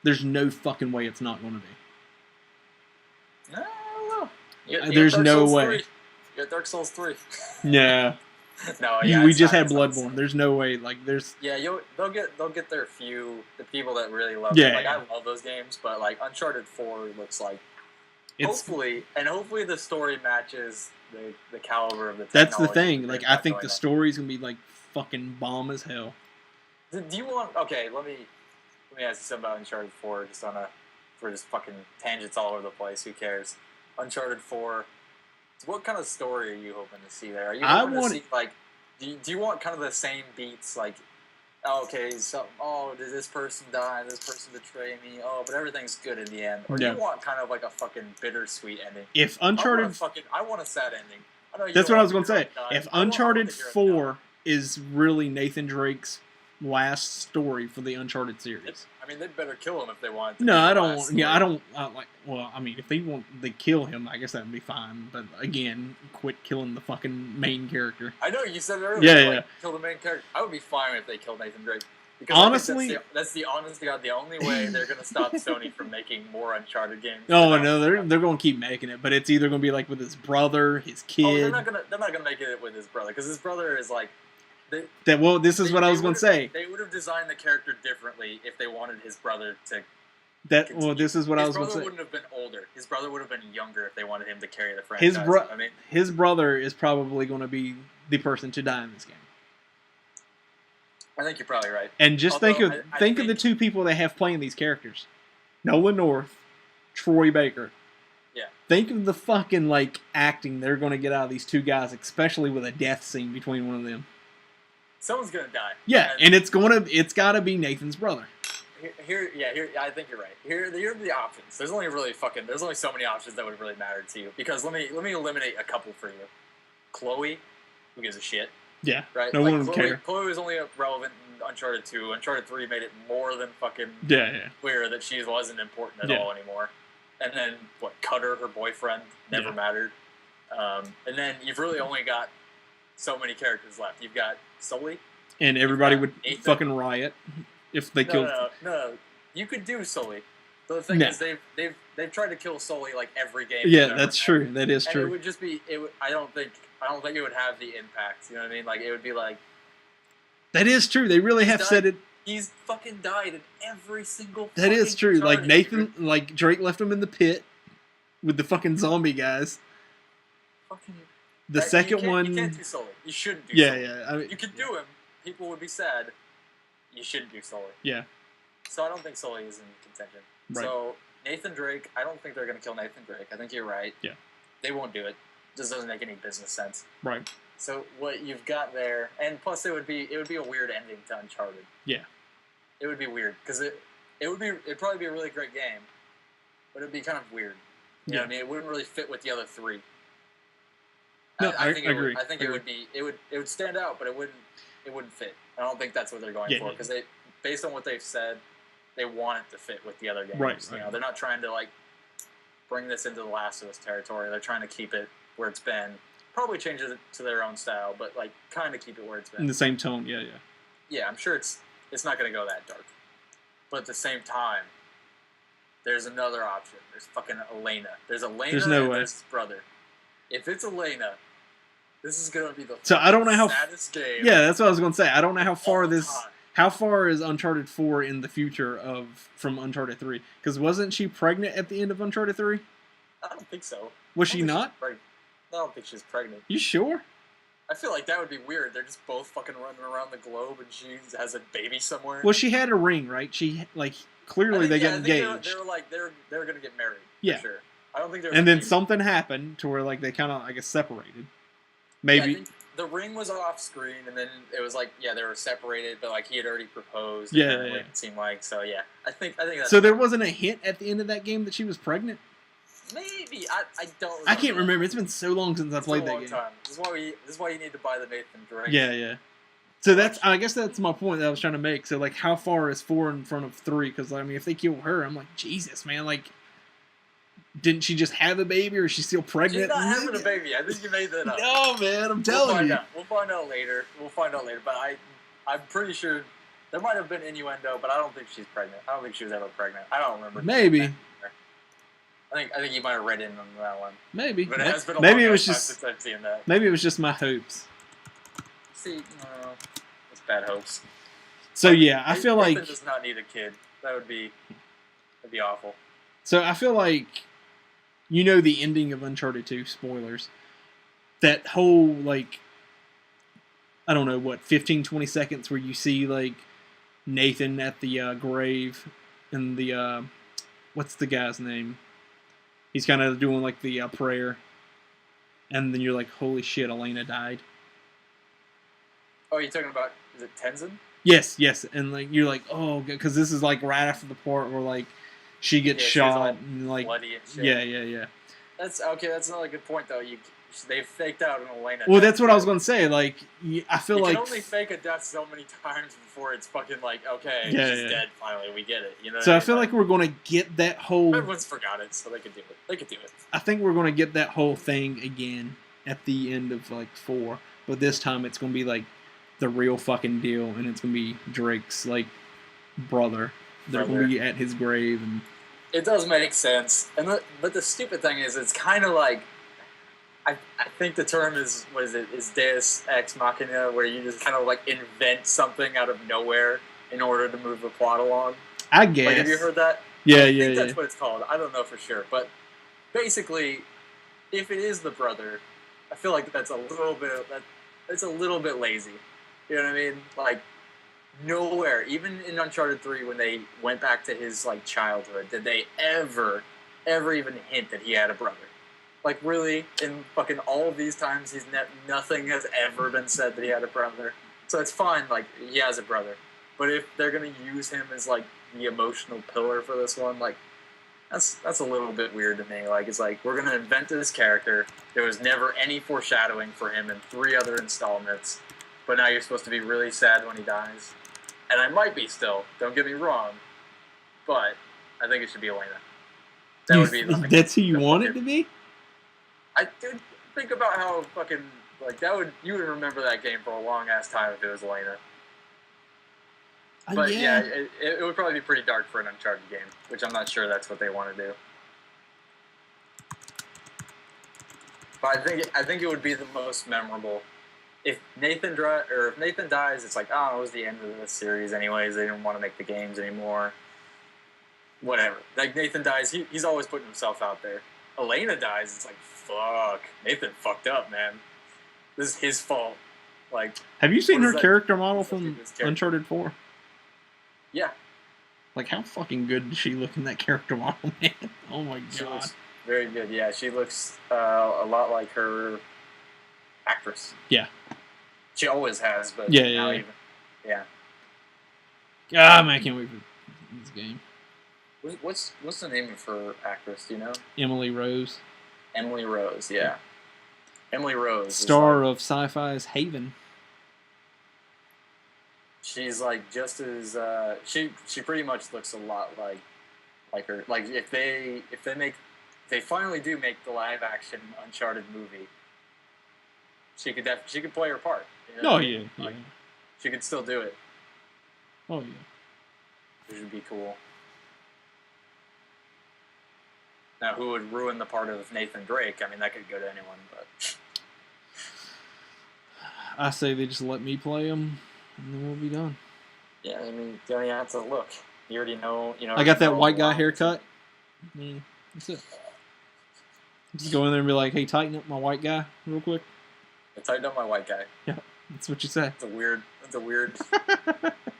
There's no fucking way it's not going to be. No, I don't know. There's no way. 3. You got Dark Souls 3. Yeah. No, yeah. We just had Bloodborne. There's no way. Like, there's. Yeah, they'll get their few, the people that really love it. Like, I love those games, but like Uncharted 4 looks like. Hopefully the story matches the caliber of the technology. That's the thing. Like, I think the story's gonna be like fucking bomb as hell. Do you want? Okay, let me ask you something about Uncharted 4. Just for just fucking tangents all over the place. Who cares? Uncharted 4. What kind of story are you hoping to see there? Are you hoping to see, like, do you want kind of the same beats, like, okay, so, did this person die, this person betray me, but everything's good in the end? Or do you want kind of like a fucking bittersweet ending? If Uncharted... I want a sad ending. That's what I was going to say. If Uncharted 4 is really Nathan Drake's last story for the Uncharted series... I mean, they'd better kill him if they want to. No, I don't want... Yeah, I don't... well, I mean, if they want to kill him, I guess that would be fine. But, again, quit killing the fucking main character. I know, you said it earlier. Yeah. Kill the main character. I would be fine if they killed Nathan Drake. Because honestly... that's the honest to God, the only way they're going to stop Sony from making more Uncharted games. Oh, no, they're going to keep making it. But it's either going to be, like, with his brother, his kid... Oh, they're not going to make it with his brother. Because his brother is, like... This is what I was going to say. They would have designed the character differently if they wanted his brother to. This is what I was going to say. His brother wouldn't have been older. His brother would have been younger if they wanted him to carry the franchise. His brother is probably going to be the person to die in this game. I think you're probably right. And just think of the two people they have playing these characters: Nolan North, Troy Baker. Yeah. Think of the fucking like acting they're going to get out of these two guys, especially with a death scene between one of them. Someone's gonna die. Yeah, and it's gotta be Nathan's brother. Here, I think you're right. Here are the options. There's only so many options that would really matter to you. Because let me eliminate a couple for you. Chloe, who gives a shit? Yeah, right. No one would care. Chloe was only relevant in Uncharted 2. Uncharted 3 made it more than fucking clear that she wasn't important at all anymore. And then Cutter, her boyfriend, never mattered. And then you've really only got so many characters left. You've got Sully. And everybody would fucking riot if they killed... No. You could do Sully. But the thing is, they've tried to kill Sully like every game. Yeah, that's true. That is true. And it would just be... I don't think it would have the impact. You know what I mean? Like, it would be like... That is true. They really have said it... He's fucking died in every single... That is true. Like, Nathan... Like, Drake left him in the pit with the fucking zombie guys. Fucking... The second one... You can't do Sully. You shouldn't do Sully. Yeah. I mean, you could do him. People would be sad. you shouldn't do Sully. Yeah. So I don't think Sully is in contention. Right. So Nathan Drake, I don't think they're going to kill Nathan Drake. I think you're right. Yeah. They won't do it. Just doesn't make any business sense. Right. So what you've got there, and plus it would be a weird ending to Uncharted. Yeah. It would be weird because it'd probably be a really great game, but it'd be kind of weird. You know what I mean? It wouldn't really fit with the other three. No, I agree. I think it would stand out, but it wouldn't fit. I don't think that's what they're going for because based on what they've said, they want it to fit with the other games. Right. You know, they're not trying to like bring this into the Last of Us territory. They're trying to keep it where it's been. Probably change it to their own style, but like kind of keep it where it's been. In the same tone, yeah. Yeah, I'm sure it's not going to go that dark. But at the same time, there's another option. There's fucking Elena. There's Elena there's no and way. there's his brother. If it's Elena, this is going to be the I don't know how saddest game. Yeah, that's what I was going to say. I don't know how far how far is Uncharted 4 in the future from Uncharted 3? Because wasn't she pregnant at the end of Uncharted 3? I don't think so. Was she not? I don't think she's pregnant. You sure? I feel like that would be weird. They're just both fucking running around the globe, and she has a baby somewhere. Well, she had a ring, right? She clearly they got engaged. They were gonna get married. Yeah, for sure. I don't think they were. And then something happened to where they kind of separated. Maybe. Yeah, the ring was off screen, and then it was they were separated, but he had already proposed. Yeah. It seemed like so. Yeah, I think that's. So there wasn't a hint at the end of that game that she was pregnant. Maybe I don't. I can't remember. It's been so long since I played that game. Time. This is why you need to buy the Nathan Drake. Yeah. So I guess that's my point that I was trying to make. So how far is 4 in front of 3? Because if they kill her, I'm like, Jesus, man, didn't she just have a baby, or is she still pregnant? She's not having a baby. I think you made that up. No, man, I'm telling you. We'll find out later. But I'm pretty sure there might have been innuendo, but I don't think she's pregnant. I don't think she was ever pregnant. I don't remember. Maybe. I think you might have read in on that one. Maybe. But it has been a maybe long it was time just since I've seen that. Maybe it was just my hopes. See, it's bad hopes. So yeah, I feel Nathan like does not need a kid. That'd be awful. So I feel like the ending of Uncharted 2, spoilers. That whole I don't know what 15-20 seconds where you see Nathan at the grave and the what's the guy's name? He's kind of doing the prayer, and then you're like, holy shit, Elena died. Oh, you're talking about, is it Tenzin? Yes, and you're like, oh, because this is right after the part where she gets shot and bloody and shit. Yeah. That's okay. That's another good point though. They faked out an Elena. Well, that's what I was going to say. I feel you can only fake a death so many times before it's fucking okay, she's dead. Finally, we get it. So I feel like we're going to get that whole. Everyone's forgot it, so they could do it. I think we're going to get that whole thing again at the end of 4, but this time it's going to be the real fucking deal, and it's going to be Drake's brother. They're going to be at his grave, and it does make sense. But the stupid thing is, it's kind of I think the term is Deus Ex Machina, where you just kind of invent something out of nowhere in order to move the plot along. I guess. Have you heard that? Yeah, I think that's what it's called. I don't know for sure, but basically, if it is the brother, I feel like that's a little bit lazy. You know what I mean? Nowhere, even in Uncharted 3, when they went back to his childhood, did they ever even hint that he had a brother? Really, in fucking all of these times, nothing has ever been said that he had a brother. So it's fine, he has a brother. But if they're gonna use him as the emotional pillar for this one, that's a little bit weird to me. It's we're gonna invent this character. There was never any foreshadowing for him in 3 other installments, but now you're supposed to be really sad when he dies. And I might be still. Don't get me wrong, but I think it should be Elena. That would be that's who you want it to be. I did think about how fucking you would remember that game for a long ass time if it was Elena. But yeah, it would probably be pretty dark for an Uncharted game, which I'm not sure that's what they want to do. But I think it would be the most memorable. If Nathan dies, it's it was the end of the series anyways. They didn't want to make the games anymore. Whatever. Nathan dies, he's always putting himself out there. Elena dies, it's fuck. Nathan fucked up, man. This is his fault. Have you seen her character model from Uncharted 4? Yeah. Like, how fucking good does she look in that character model, man? Oh my She god. looks very good. Yeah, she looks a lot like her actress. Yeah. She always has, but Yeah, now yeah. even. Yeah. Ah, man, I can't wait for this game. What's the name of her actress? Do you know? Emily Rose. Emily Rose. Yeah. Emily Rose. Star of Sci-Fi's Haven. She's like just as she pretty much looks a lot like her. Like if they finally do make the live action Uncharted movie, she could play her part. You know Oh what I yeah, mean? yeah. Like, she could still do it. Oh yeah. Which would be cool. Now, who would ruin the part of Nathan Drake? I mean, that could go to anyone, but I say they just let me play them, and then we'll be done. yeah, I mean, you only have to look. You already know. I got that white guy haircut. Yeah, that's it. Just go in there and be like, "Hey, tighten up my white guy real quick." I tightened up my white guy. Yeah, that's what you say. It's a weird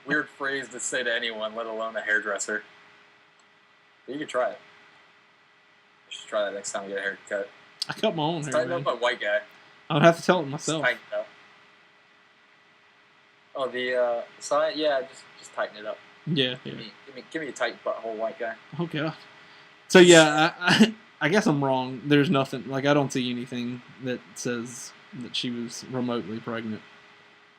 weird phrase to say to anyone, let alone a hairdresser. But you could try it. You should try that next time you get a haircut. I cut my own hair. Tighten up my white guy. I would have to tell it myself. Just tighten it up. Oh, the side? Yeah, just tighten it up. Yeah, yeah. Give me a tight butthole white guy. Oh god. So yeah, I guess I'm wrong. There's nothing, like, I don't see anything that says that she was remotely pregnant.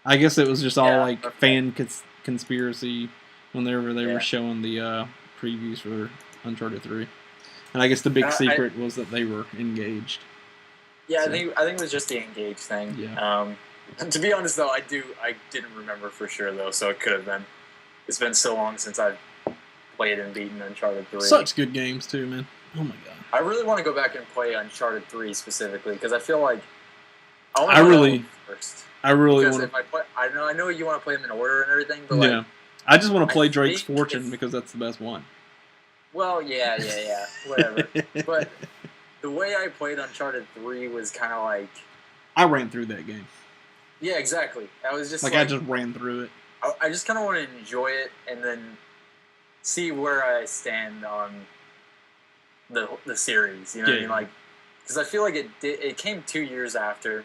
I guess it was just all fan conspiracy whenever they were showing the previews for Uncharted 3. And I guess the big secret was that they were engaged. Yeah, so. I think it was just the engaged thing. Yeah. To be honest, though, I didn't remember for sure, though, so it could have been. It's been so long since I've played and beaten Uncharted 3. Such good games, too, man. Oh, my God. I really want to go back and play Uncharted 3 specifically, because I feel like I really first. I really want to. If I play, I know you want to play them in order and everything, but yeah, I just want to play Drake's Fortune because that's the best one. Well, yeah, whatever. But the way I played Uncharted 3 was kind of like I ran through that game. Yeah, exactly. I was just I just ran through it. I just kind of want to enjoy it and then see where I stand on the series. You know what I mean? Like, because I feel like it came 2 years after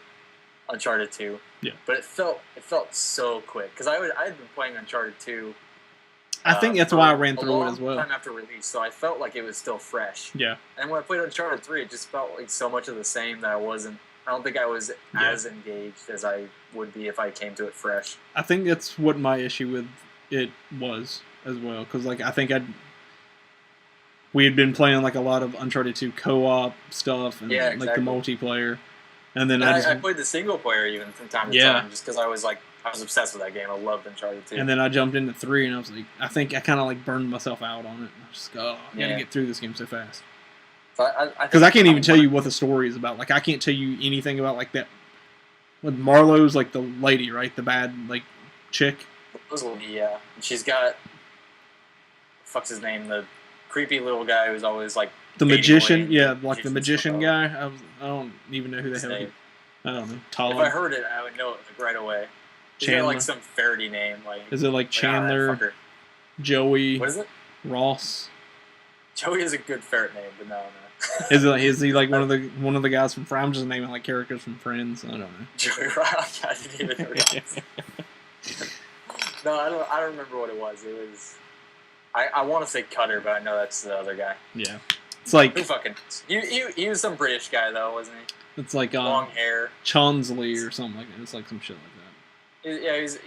Uncharted 2. Yeah. But it felt so quick because I had been playing Uncharted 2. I think that's why I ran through it as well. Time after release, so I felt like it was still fresh. Yeah. And when I played Uncharted 3, it just felt like so much of the same that I don't think I was as engaged as I would be if I came to it fresh. I think that's what my issue with it was as well, because like I think we had been playing like a lot of Uncharted 2 co-op stuff and like the multiplayer, and then I played the single player even from time to time just because I was obsessed with that game. I loved Uncharted 2. And then I jumped into 3 and I was like, I think I kind of like burned myself out on it. I was just I gotta get through this game so fast. Because I can't even tell you what the story is about. Like, I can't tell you anything about, like, that. With Marlowe's, like, the lady, right? The bad, like, chick. Yeah. She's got. What's his name? The creepy little guy who's always, like. The magician? Yeah, like the magician guy. I don't even know who the hell he is. I don't know. If I heard it, I would know it right away. He's got, like, some Faraday name. Like, is it, like, Chandler? Joey? What is it? Ross? Joey is a good ferret name, but no. Is he like one of the guys from Friends? I'm just naming like characters from Friends. I don't know. Joey Rock. I didn't even realize. No, I don't remember what it was. It was. I want to say Cutter, but I know that's the other guy. Yeah, it's like who fucking. He was some British guy though, wasn't he? It's like long hair. Chaunsley or something like that. It's like some shit like that. Yeah, he's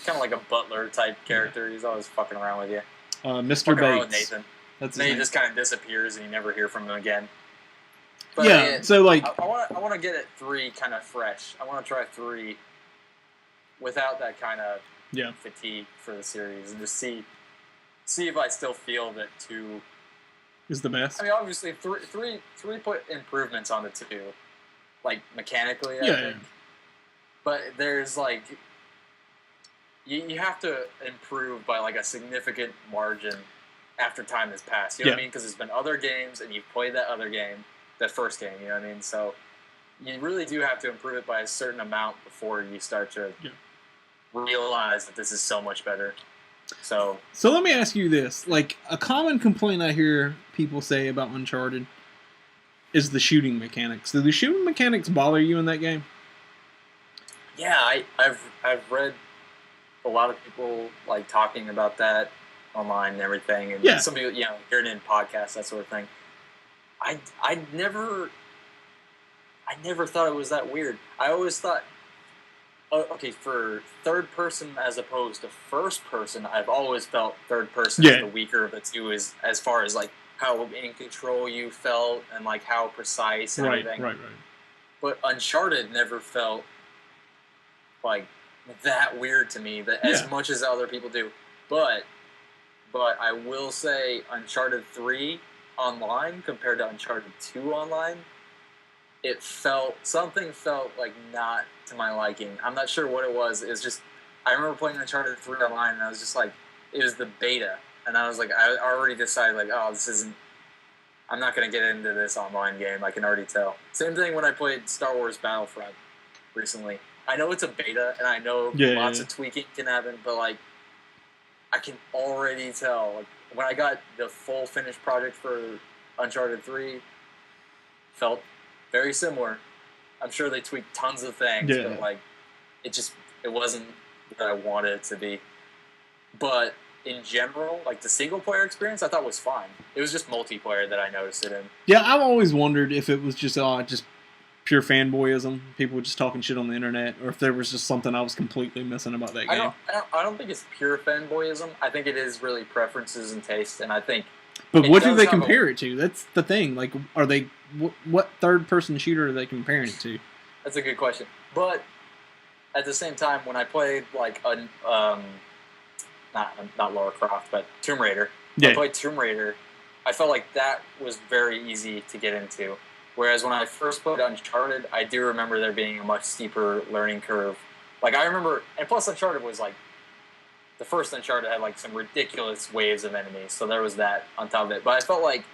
kind of like a butler type character. Yeah. He's always fucking around with you. Mr. Bates. With Nathan. That's then he just kind of disappears, and you never hear from him again. But yeah, so like I want to get it 3 kind of fresh. I want to try 3 without that kind of fatigue for the series, and just see if I still feel that 2 is the best. I mean, obviously 3 put improvements on the 2, like mechanically. I think. But there's like you have to improve by like a significant margin. After time has passed, you know what I mean? Because there's been other games, and you've played that other game, that first game, you know what I mean? So you really do have to improve it by a certain amount before you start to realize that this is so much better. So let me ask you this: like, a common complaint I hear people say about Uncharted is the shooting mechanics. Do the shooting mechanics bother you in that game? Yeah, I've read a lot of people like talking about that online and everything, and some people, hearing it in podcasts, that sort of thing. I never thought it was that weird. I always thought, okay, for third person as opposed to first person, I've always felt third person is the weaker of the two, as far as like how in control you felt and like how precise and everything. Right. But Uncharted never felt like that weird to me, that as much as other people do. But I will say Uncharted 3 online compared to Uncharted 2 online, something felt like not to my liking. I'm not sure what it was. It was just, I remember playing Uncharted 3 online and I was just like, it was the beta. And I was like, I already decided like, oh, I'm not going to get into this online game. I can already tell. Same thing when I played Star Wars Battlefront recently. I know it's a beta and I know lots of tweaking can happen, but like, I can already tell. Like, when I got the full finished project for Uncharted 3, felt very similar. I'm sure they tweaked tons of things, but like it wasn't what I wanted it to be. But in general, like the single player experience, I thought was fine. It was just multiplayer that I noticed it in. Yeah, I've always wondered if it was just pure fanboyism, people just talking shit on the internet, or if there was just something I was completely missing about that game. I don't think it's pure fanboyism. I think it is really preferences and taste, and I think. But what do they compare it to? That's the thing. Like, are they what third-person shooter are they comparing it to? That's a good question. But at the same time, when I played like not Lara Croft, but Tomb Raider, I played Tomb Raider, I felt like that was very easy to get into. Whereas when I first played Uncharted, I do remember there being a much steeper learning curve. Like, I remember, and plus Uncharted was like, the first Uncharted had like some ridiculous waves of enemies, so there was that on top of it. But I felt like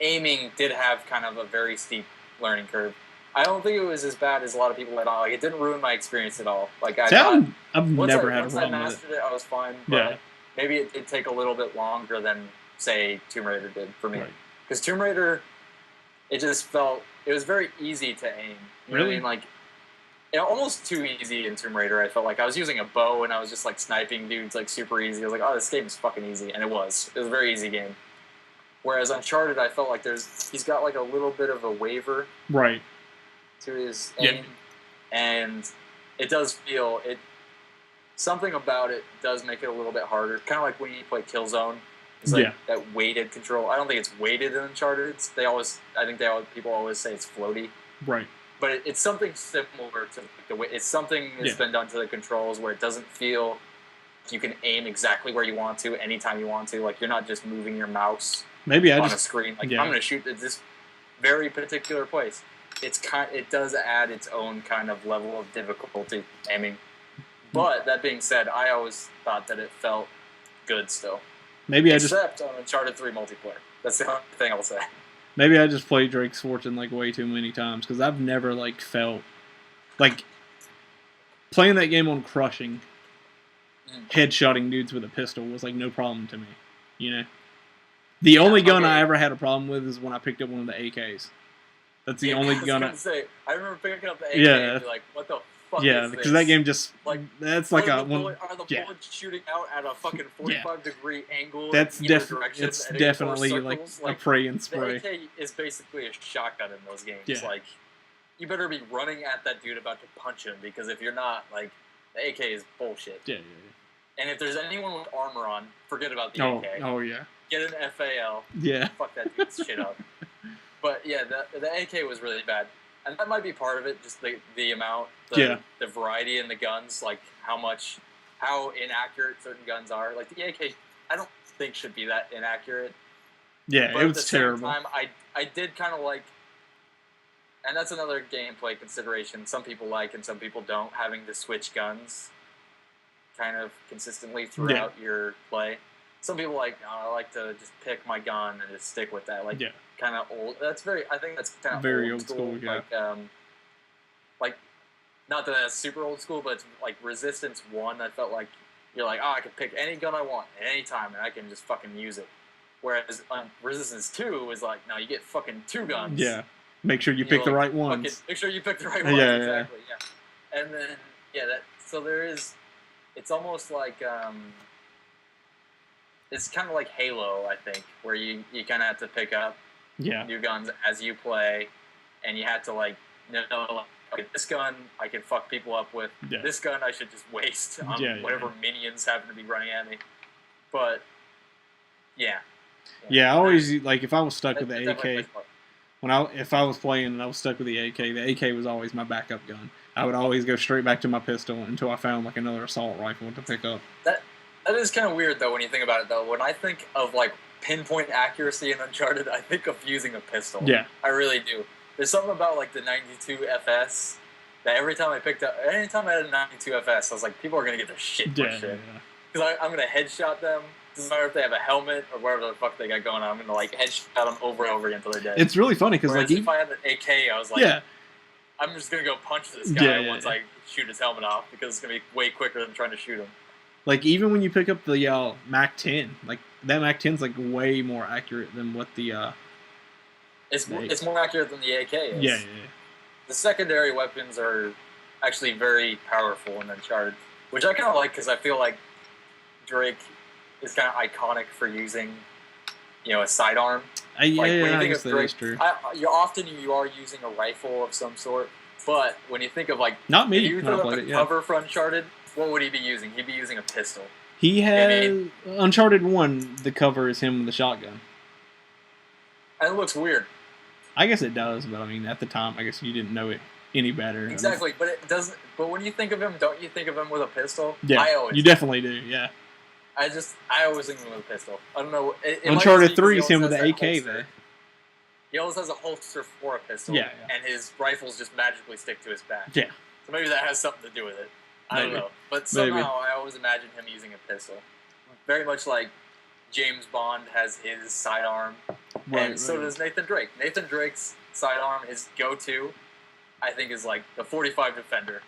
aiming did have kind of a very steep learning curve. I don't think it was as bad as a lot of people let on. Like, it didn't ruin my experience at all. Like, I've never had a problem with it. Once I mastered it, I was fine. But maybe it did take a little bit longer than, say, Tomb Raider did for me. Because Tomb Raider, it was very easy to aim. You know what I mean? Like, almost too easy in Tomb Raider. I felt like I was using a bow and I was just like sniping dudes like super easy. I was like, oh, this game is fucking easy, and it was. It was a very easy game. Whereas Uncharted, I felt like he's got like a little bit of a waver to his aim, and it does feel something about it does make it a little bit harder. Kind of like when you play Killzone. It's like that weighted control. I don't think it's weighted in Uncharted. People always say it's floaty. Right. But it's something similar to the way it's something that's been done to the controls where it doesn't feel you can aim exactly where you want to anytime you want to. Like, you're not just moving your mouse on a screen. Like, I'm going to shoot at this very particular place. It does add its own kind of level of difficulty aiming. But that being said, I always thought that it felt good still. Except on Uncharted 3 multiplayer. That's the only thing I'll say. Maybe I just played Drake's Fortune like way too many times because I've never like felt like playing that game on crushing, headshotting dudes with a pistol was like no problem to me. You know, the only gun I ever had a problem with is when I picked up one of the AKs. That's the only gun. I remember picking up the AK and be like, "What the fuck is this?" because that game just that's like are the bullets shooting out at a fucking 45-degree angle? That's definitely like a pray and spray. The AK is basically a shotgun in those games. Yeah. Like, you better be running at that dude about to punch him, because if you're not, like, the AK is bullshit. Yeah. And if there's anyone with armor on, forget about the AK. Oh yeah. Get an FAL. Yeah. Fuck that dude's shit up. But yeah, the AK was really bad. And that might be part of it, just the amount, the variety in the guns, like how inaccurate certain guns are. Like, the AK, I don't think should be that inaccurate. Yeah, but it was terrible. At the same time, I did kind of like, and that's another gameplay consideration. Some people like and some people don't, having to switch guns kind of consistently throughout your play. Some people I like to just pick my gun and just stick with that. Like, kind of old. I think that's kind of very old school. Like, not that that's super old school, but it's like Resistance 1. I felt like you're like, oh, I can pick any gun I want at any time, and I can just fucking use it. Whereas on Resistance 2 is like, no, you get fucking 2 guns. Yeah. Make sure you pick the right ones. Make sure you pick the right ones, exactly, yeah. And then, so there is, it's almost like, it's kind of like Halo, I think, where you kind of have to pick up new guns as you play, and you have to, like, okay, this gun I can fuck people up with. Yeah. This gun I should just waste on whatever minions happen to be running at me. But, I always, like, if I was stuck with the AK, if I was playing and I was stuck with the AK was always my backup gun. I would always go straight back to my pistol until I found, like, another assault rifle to pick up. That is kind of weird, though, when you think about it, though. When I think of, like, pinpoint accuracy in Uncharted, I think of using a pistol. Yeah. I really do. There's something about, like, the 92 FS that anytime I had a 92 FS, I was like, people are going to get their shit pushed in. Because I'm going to headshot them. Doesn't matter if they have a helmet or whatever the fuck they got going on. I'm going to, like, headshot them over and over again until they're dead. It's really funny because, like, if I had an AK, I was like, I'm just going to go punch this guy once I shoot his helmet off because it's going to be way quicker than trying to shoot him. Like, even when you pick up the MAC-10, like, that MAC-10's, like, way more accurate than what the, It's more accurate than the AK is. Yeah. The secondary weapons are actually very powerful in Uncharted, which I kind of like because I feel like Drake is kind of iconic for using, a sidearm. When you think of Drake, you are using a rifle of some sort, but when you think of, like, not me, you throw up the cover for Uncharted, what would he be using? He'd be using a pistol. He has Uncharted 1. The cover is him with a shotgun. And it looks weird. I guess it does, but I mean, at the time, I guess you didn't know it any better. Exactly, but it doesn't. But when you think of him, don't you think of him with a pistol? Yeah, you definitely do. Yeah. I always think of him with a pistol. I don't know. Uncharted 3 is him with the AK though. He always has a holster for a pistol. Yeah. And his rifles just magically stick to his back. Yeah. So maybe that has something to do with it. I don't know. But somehow I always imagine him using a pistol. Very much like James Bond has his sidearm. And so does Nathan Drake. Nathan Drake's sidearm, his go-to, I think, is like the 45 Defender.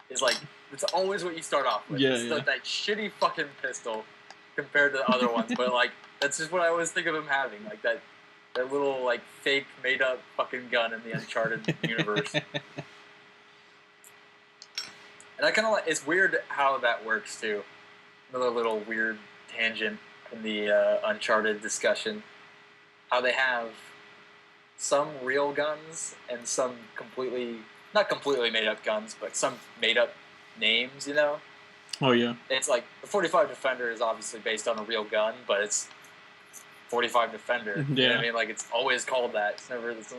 Is like, it's always what you start off with. That shitty fucking pistol compared to the other ones. But, like, that's just what I always think of him having. Like, that little, like, fake, made-up fucking gun in the Uncharted universe. And I kind of like, it's weird how that works, too. Another little weird tangent in the Uncharted discussion. How they have some real guns and some not completely made up guns, but some made up names, Oh, yeah. It's like, the 45 Defender is obviously based on a real gun, but it's 45 Defender. Yeah. You know what I mean? Like, it's always called that. It's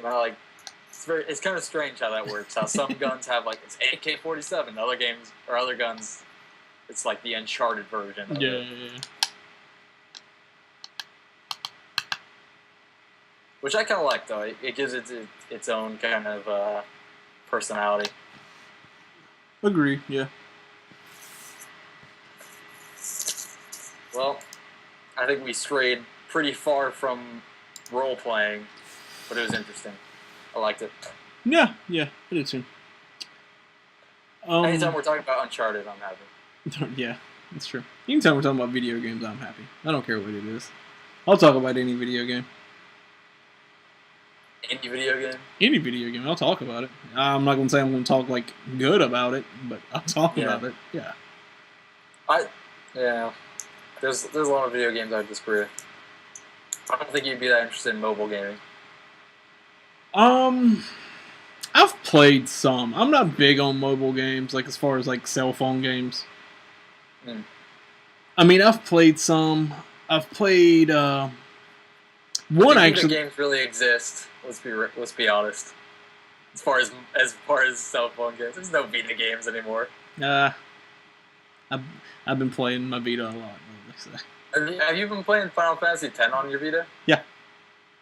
not like, it's kind of strange how that works. How some guns have, like, it's AK-47. Other guns, it's like the Uncharted version of it. Yeah. Which I kind of like, though. It gives it its own kind of personality. Agree, yeah. Well, I think we strayed pretty far from role-playing, but it was interesting. I liked it. Yeah, it is too. Anytime we're talking about Uncharted, I'm happy. Yeah, that's true. Anytime we're talking about video games, I'm happy. I don't care what it is. I'll talk about any video game. Any video game? Any video game. I'll talk about it. I'm not going to say I'm going to talk, like, good about it, but I'll talk about it. Yeah. There's a lot of video games I disagree with. I don't think you'd be that interested in mobile gaming. I've played some. I'm not big on mobile games, like, as far as, like, cell phone games. I mean, I've played some. I've played, one actually. Video games really exist. Let's be honest. As far as cell phone games, there's no Vita games anymore. I've been playing my Vita a lot. Have you been playing Final Fantasy X on your Vita? Yeah.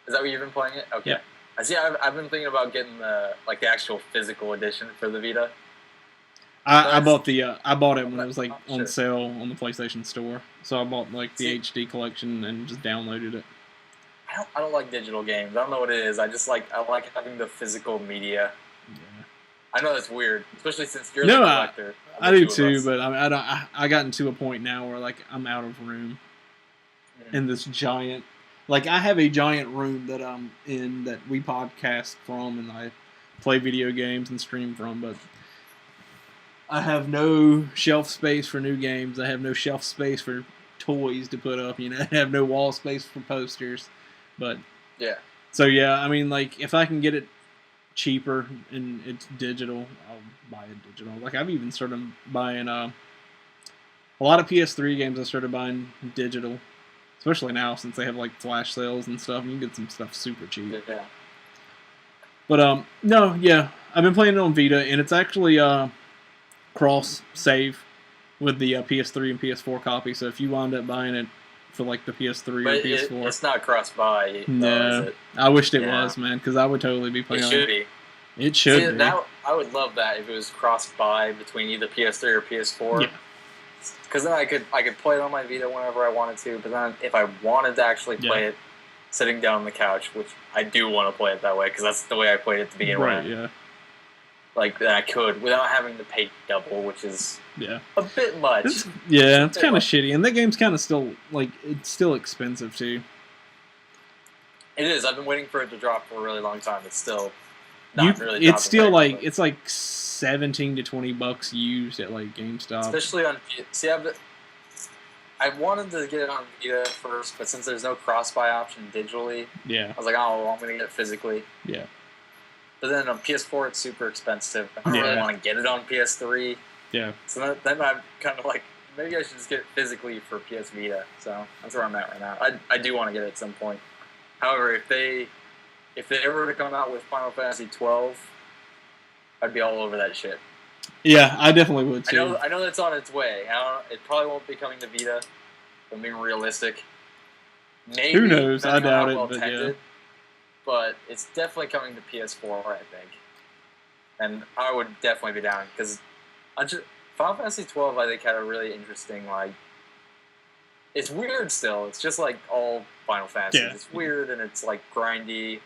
Is that what you've been playing it? Okay. Yeah. I see. I've been thinking about getting the actual physical edition for the Vita. I bought it when it was like on sale on the PlayStation Store. So I bought like the HD collection and just downloaded it. I don't like digital games. I don't know what it is. I like having the physical media. Yeah. I know that's weird, especially since you're the collector. I do too, but I mean, I gotten to a point now where like I'm out of room in this giant. Like I have a giant room that I'm in that we podcast from, and I play video games and stream from, but I have no shelf space for new games. I have no shelf space for toys to put up. I have no wall space for posters. But yeah. So yeah, I mean, like if I can get it cheaper and it's digital, I'll buy it digital. Like I've even started buying a lot of PS3 games. I started buying digital, especially now since they have like flash sales and stuff. You can get some stuff super cheap. Yeah. But no, yeah, I've been playing it on Vita, and it's actually cross save with the PS3 and PS4 copy. So if you wind up buying it for like the PS3 or PS4, it's not cross buy. No, I wished it was, man, because I would totally be playing. It should be. It should be. I would love that if it was cross buy between either PS3 or PS4. Yeah. Because then I could play it on my Vita whenever I wanted to. But then if I wanted to actually play it sitting down on the couch, which I do want to play it that way because that's the way I played it to begin with. Right. Yeah. Like that I could without having to pay double, which is a bit much. It's kind of shitty, and that game's kind of still like it's still expensive too. It is. I've been waiting for it to drop for a really long time. It's still not really. It's still like it's like $17 to $20 used at like GameStop. Especially on I wanted to get it on Vita first, but since there's no cross-buy option digitally, I was like, oh, well, I'm going to get it physically. Yeah. But then on PS4, it's super expensive. I don't really want to get it on PS3. Yeah. So then I'm kind of like, maybe I should just get it physically for PS Vita. So that's where I'm at right now. I do want to get it at some point. However, if they ever were to come out with Final Fantasy 12, I'd be all over that shit. Yeah, I definitely would too. I know that's on its way. It probably won't be coming to Vita. If I'm being realistic. Maybe. Who knows? I doubt it, but yeah. But it's definitely coming to PS4, I think. And I would definitely be down because Final Fantasy 12, I think, had a really interesting like. It's weird still. It's just like all Final Fantasies. Yeah. It's weird and it's like grindy,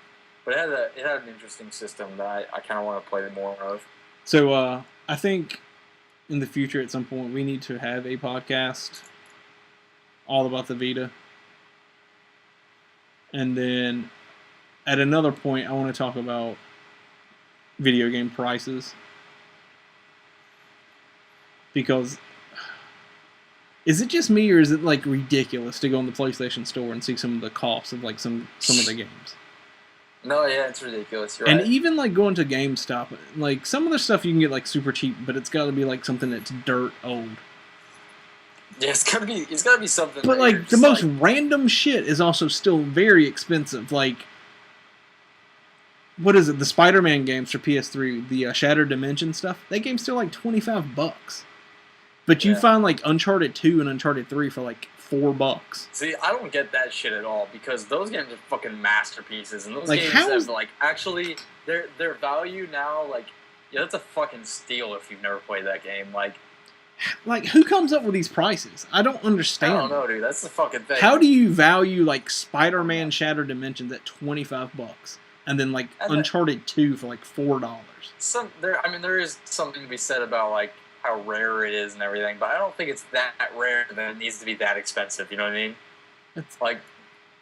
but it had an interesting system that I kind of want to play more of. So I think in the future at some point we need to have a podcast all about the Vita. And then at another point I want to talk about video game prices. Because is it just me or is it like ridiculous to go in the PlayStation Store and see some of the costs of like some of the games? No, yeah, it's ridiculous. You're and right. Even like going to GameStop, like some of the stuff you can get like super cheap, but it's got to be like something that's dirt old. Yeah, it's gotta be something. But like the most random shit is also still very expensive. Like, what is it? The Spider-Man games for PS3, the Shattered Dimension stuff. That game's still like $25. But you find like Uncharted 2 and Uncharted 3 for like $4. See, I don't get that shit at all because those games are fucking masterpieces, and those games have like actually their value now. Like, that's a fucking steal if you've never played that game. Like who comes up with these prices? I don't understand. I don't know, dude. That's the fucking thing. How do you value like Spider-Man Shattered Dimensions at $25, and then like Uncharted 2 for like $4? There is something to be said about like how rare it is and everything, but I don't think it's that rare that it needs to be that expensive. You know what I mean? It's like,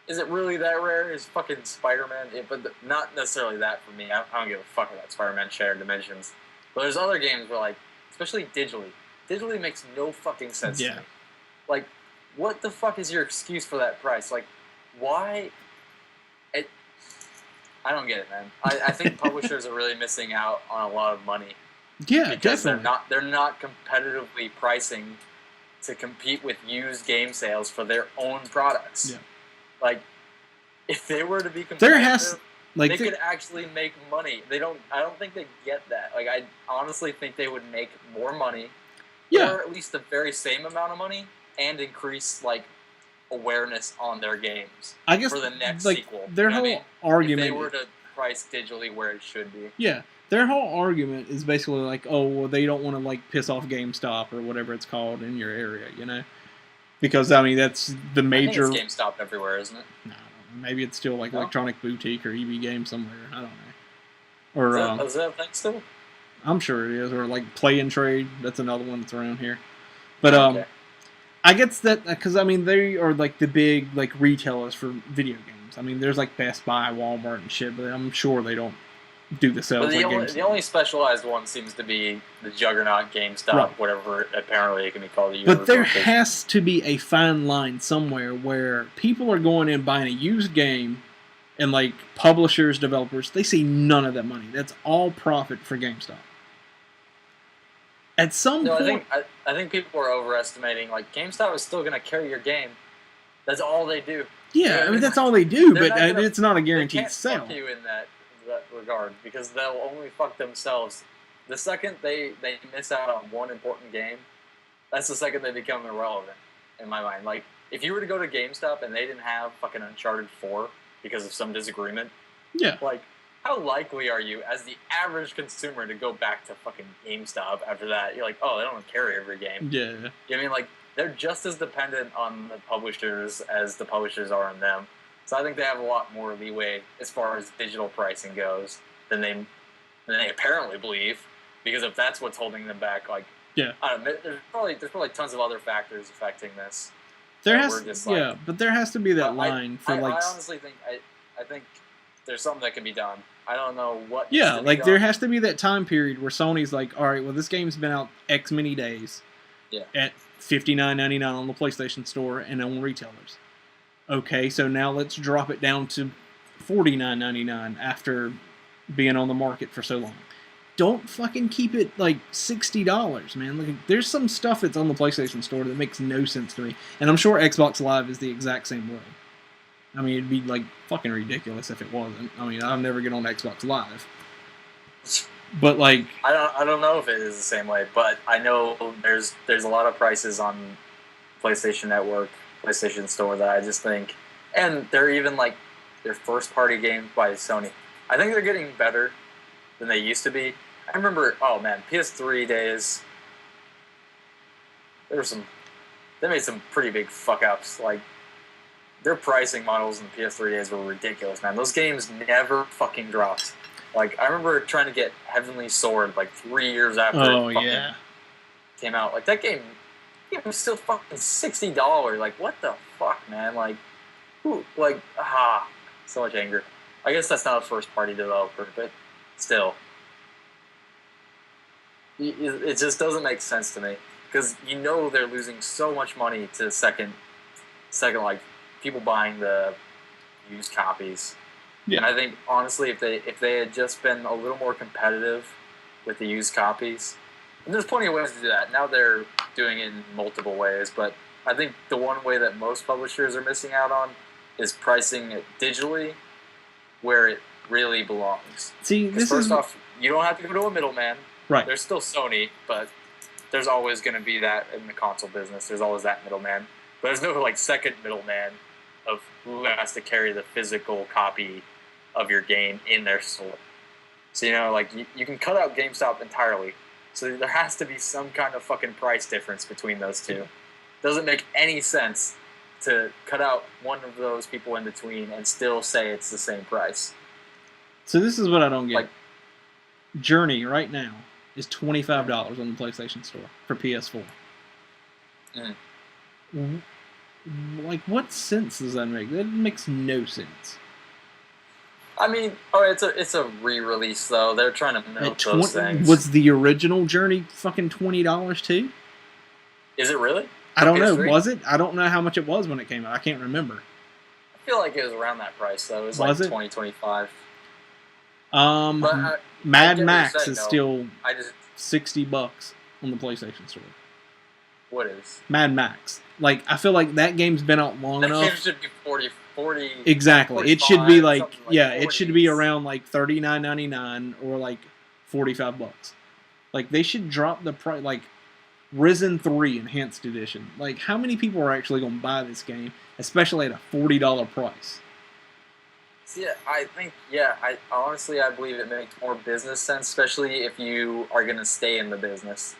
is it really that rare? Is fucking Spider-Man? But not necessarily that for me. I don't give a fuck about Spider-Man Shattered Dimensions. But there's other games where like, especially digitally makes no fucking sense to me. Like, what the fuck is your excuse for that price? Like, why? I don't get it, man. I think publishers are really missing out on a lot of money. Yeah, because definitely. they're not competitively pricing to compete with used game sales for their own products. Yeah. Like, if they were to be competitive, they could actually make money. I don't think they get that. Like, I honestly think they would make more money, or at least the very same amount of money, and increase like awareness on their games. I guess for the next like, sequel. Their whole argument, if they were to price digitally where it should be. Yeah. Their whole argument is basically like, oh, well, they don't want to like piss off GameStop or whatever it's called in your area, you know? Because I mean, that's the major. I think it's GameStop everywhere, isn't it? No, maybe it's still like Electronic Boutique or EB Games somewhere. I don't know. Or is that a thing still? I'm sure it is. Or like Play and Trade. That's another one that's around here. But Okay. I guess that because I mean they are like the big like retailers for video games. I mean there's like Best Buy, Walmart, and shit. But I'm sure they don't do the sales But like the only specialized one seems to be the Juggernaut, GameStop, Right. whatever apparently it can be called. But there has to be a fine line somewhere where people are going in buying a used game, and like publishers, developers, they see none of that money. That's all profit for GameStop. At some point, I think people are overestimating. Like GameStop is still going to carry your game. That's all they do. Yeah, I mean that's all they do, but it's not a guaranteed they can't sale. Fuck you in that regard because they'll only fuck themselves. The second they miss out on one important game, that's the second they become irrelevant in my mind. Like if you were to go to GameStop and they didn't have fucking Uncharted 4 because of some disagreement, yeah, like how likely are you as the average consumer to go back to fucking GameStop after that? You're like, oh, they don't carry every game. Yeah. You know what I mean? Like they're just as dependent on the publishers as the publishers are on them. So I think they have a lot more leeway as far as digital pricing goes than they apparently believe. Because if that's what's holding them back, like yeah, I don't know, there's probably tons of other factors affecting this. There but there has to be that line for I honestly think I think there's something that can be done. I don't know what. Yeah, like there has to be that time period where Sony's like, all right, well this game's been out X many days. Yeah. At $59.99 on the PlayStation Store and on retailers. Okay, so now let's drop it down to $49.99 after being on the market for so long. Don't fucking keep it like $60, man. Like, there's some stuff that's on the PlayStation Store that makes no sense to me. And I'm sure Xbox Live is the exact same way. I mean, it'd be like fucking ridiculous if it wasn't. I mean, I'll never get on Xbox Live. But like, I don't know if it is the same way, but I know there's a lot of prices on PlayStation Network, PlayStation Store that I just think, and they're even like their first party games by Sony. I think they're getting better than they used to be. I remember, oh man, PS3 days. They made some pretty big fuck ups. Like their pricing models in the PS3 days were ridiculous, man. Those games never fucking dropped. Like I remember trying to get Heavenly Sword like 3 years after it came out. Like that game was still fucking $60. Like what the fuck, man? Like who? Like so much anger. I guess that's not a first party developer, but still, it just doesn't make sense to me because they're losing so much money to second like people buying the used copies. Yeah. And I think honestly, if they had just been a little more competitive with the used copies, and there's plenty of ways to do that. Now they're doing it in multiple ways, but I think the one way that most publishers are missing out on is pricing it digitally where it really belongs. See, first off, you don't have to go to a middleman. Right. There's still Sony, but there's always going to be that in the console business. There's always that middleman. But there's no like second middleman of who has to carry the physical copy of your game in their store. So, like you can cut out GameStop entirely. So there has to be some kind of fucking price difference between those two. Doesn't make any sense to cut out one of those people in between and still say it's the same price. So this is what I don't get. Like, Journey right now is $25 on the PlayStation Store for PS4. Like, what sense does that make? That makes no sense. I mean, it's a re-release though. They're trying to milk those things. Was the original Journey fucking $20 too? Is it really? I don't know. Was it? I don't know how much it was when it came out. I can't remember. I feel like it was around that price though. It was like $20-$25. Mad Max is still $60 on the PlayStation Store. What is? Mad Max. Like, I feel like that game's been out long enough. That game should be 40. Exactly. It should be like it should be around like $39.99 or like $45. Like they should drop the price. Like Risen 3 Enhanced Edition. Like how many people are actually going to buy this game, especially at a $40 price? See, I honestly believe it makes more business sense, especially if you are going to stay in the business.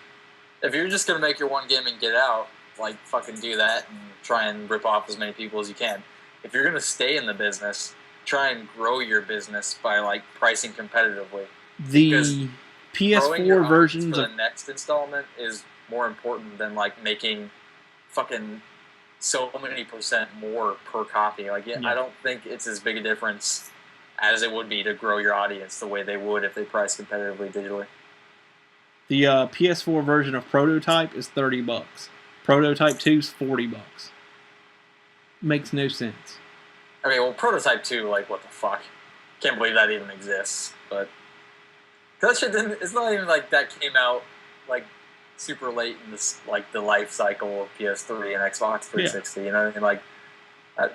If you're just going to make your one game and get out, like fucking do that and try and rip off as many people as you can. If you're going to stay in the business, try and grow your business by like pricing competitively. The PS4 versions for the next installment is more important than like making fucking so many percent more per copy. Like, I don't think it's as big a difference as it would be to grow your audience the way they would if they priced competitively digitally. The PS4 version of Prototype is $30. Prototype 2 is $40. Makes no sense. I mean, well, Prototype 2, like, what the fuck? Can't believe that even exists. But that shit didn't. It's not even like that came out like super late in this, like, the life cycle of PS3 and Xbox 360. You know what I mean? Like,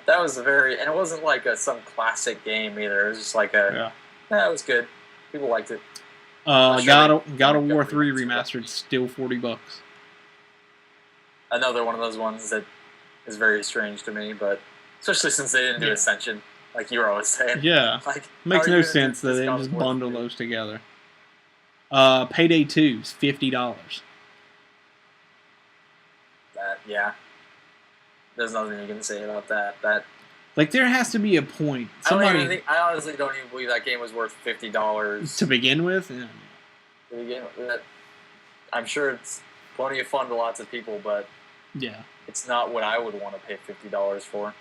that was a very, and it wasn't like some classic game either. It was just like it was good. People liked it. God of War 3 Remastered, still $40. Another one of those ones that is very strange to me, but especially since they didn't do Ascension, like you were always saying. Yeah, like, makes no sense that they just bundle those together. Payday 2 is $50. There's nothing you can say about that. Like, there has to be a point. I honestly don't even believe that game was worth $50 to begin with. Yeah. To begin with, I'm sure it's plenty of fun to lots of people, but it's not what I would want to pay $50 for.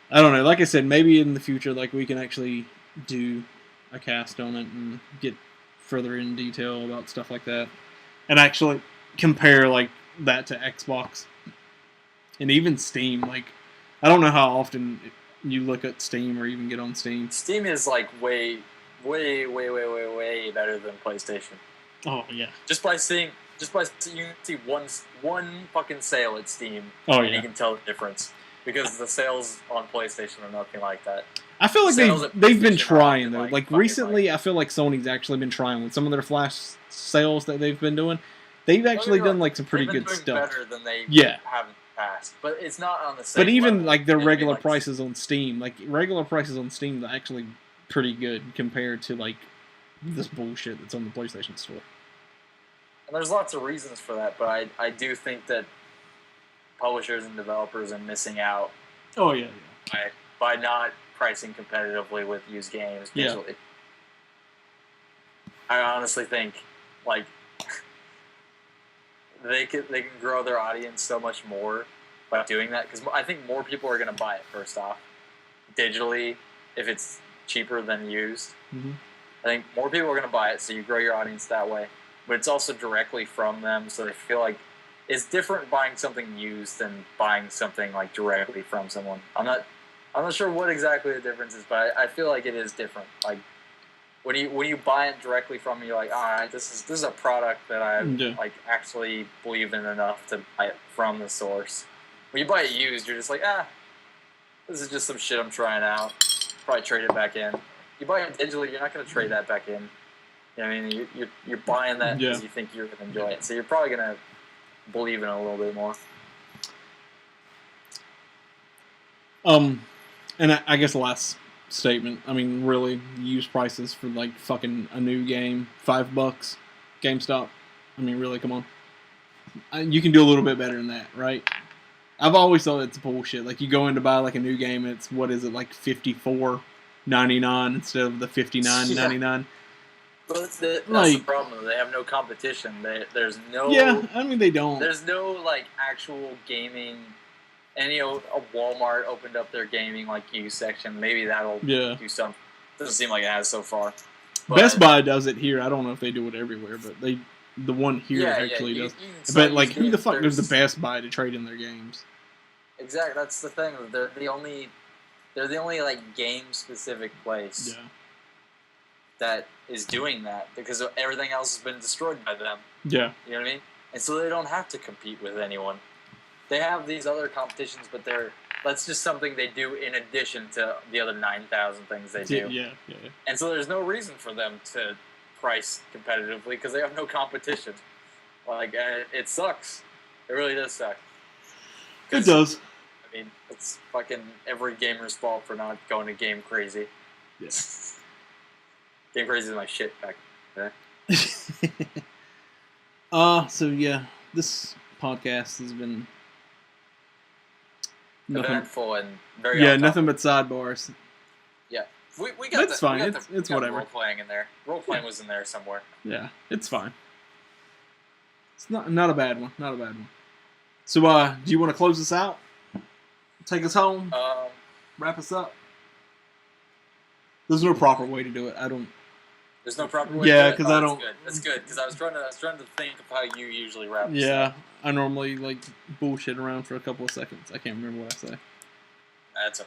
I don't know. Like I said, maybe in the future, like, we can actually do a cast on it and get further in detail about stuff like that, and actually compare like that to Xbox and even Steam. Like, I don't know how often you look at Steam or even get on Steam. Steam is like way better than PlayStation. Oh yeah. Just by you can see one fucking sale at Steam, and you can tell the difference, because the sales on PlayStation are nothing like that. I feel like they've been trying though. Like recently, I feel like Sony's actually been trying with some of their flash sales that they've been doing. They've actually done like some pretty good stuff. Better than they have in the past, but it's not on the same. But even like their regular prices on Steam, are actually pretty good compared to like this bullshit that's on the PlayStation Store. And there's lots of reasons for that, but I do think that publishers and developers are missing out. Oh yeah. By not pricing competitively with used games digitally. I honestly think like they can grow their audience so much more by doing that, because I think more people are going to buy it first off digitally if it's cheaper than used. Mm-hmm. I think more people are going to buy it, so you grow your audience that way. But it's also directly from them, so they feel like it's different buying something used than buying something like directly from someone. I'm not sure what exactly the difference is, but I feel like it is different. Like when you buy it directly from me, you're like, all right, this is a product that I like actually believe in enough to buy it from the source. When you buy it used, you're just like, this is just some shit I'm trying out. Probably trade it back in. You buy it digitally, you're not going to trade that back in. You know what I mean? You're buying that because you think you're going to enjoy it. So you're probably going to believe in it a little bit more. And I guess the last statement, I mean, really, used prices for like fucking a new game, $5, GameStop. I mean, really, come on. You can do a little bit better than that, right? I've always thought it's bullshit. Like, you go in to buy like a new game, it's what is it, like $54.99 instead of the $59.99. Well, that's the problem. They have no competition. There's no. Yeah, I mean, they don't. There's no like actual gaming. And a Walmart opened up their gaming like used section. Maybe that'll do something. Doesn't seem like it has so far. But Best Buy does it here. I don't know if they do it everywhere, but the one here actually does. But like, who the fuck goes to Best Buy to trade in their games? Exactly, that's the thing. They're the only like game specific place that is doing that, because everything else has been destroyed by them. Yeah, you know what I mean. And so they don't have to compete with anyone. They have these other competitions, but that's just something they do in addition to the other 9,000 things they do. Yeah. And so there's no reason for them to price competitively because they have no competition. Like, it sucks. It really does suck. It does. I mean, it's fucking every gamer's fault for not going to Game Crazy. Yeah. Game Crazy is my shit back there. So yeah, this podcast has been eventful and very nothing but sidebars. Yeah, We got It's fine. It's whatever. Role playing in there. Role playing was in there somewhere. Yeah, it's fine. It's not a bad one. Not a bad one. So, do you want to close this out? Take us home? Wrap us up? There's no proper way to do it. I don't. There's no proper way. Yeah, because I don't. That's good. Because I was trying to think of how you usually wrap. Yeah, I normally bullshit around for a couple of seconds. I can't remember what I say. That's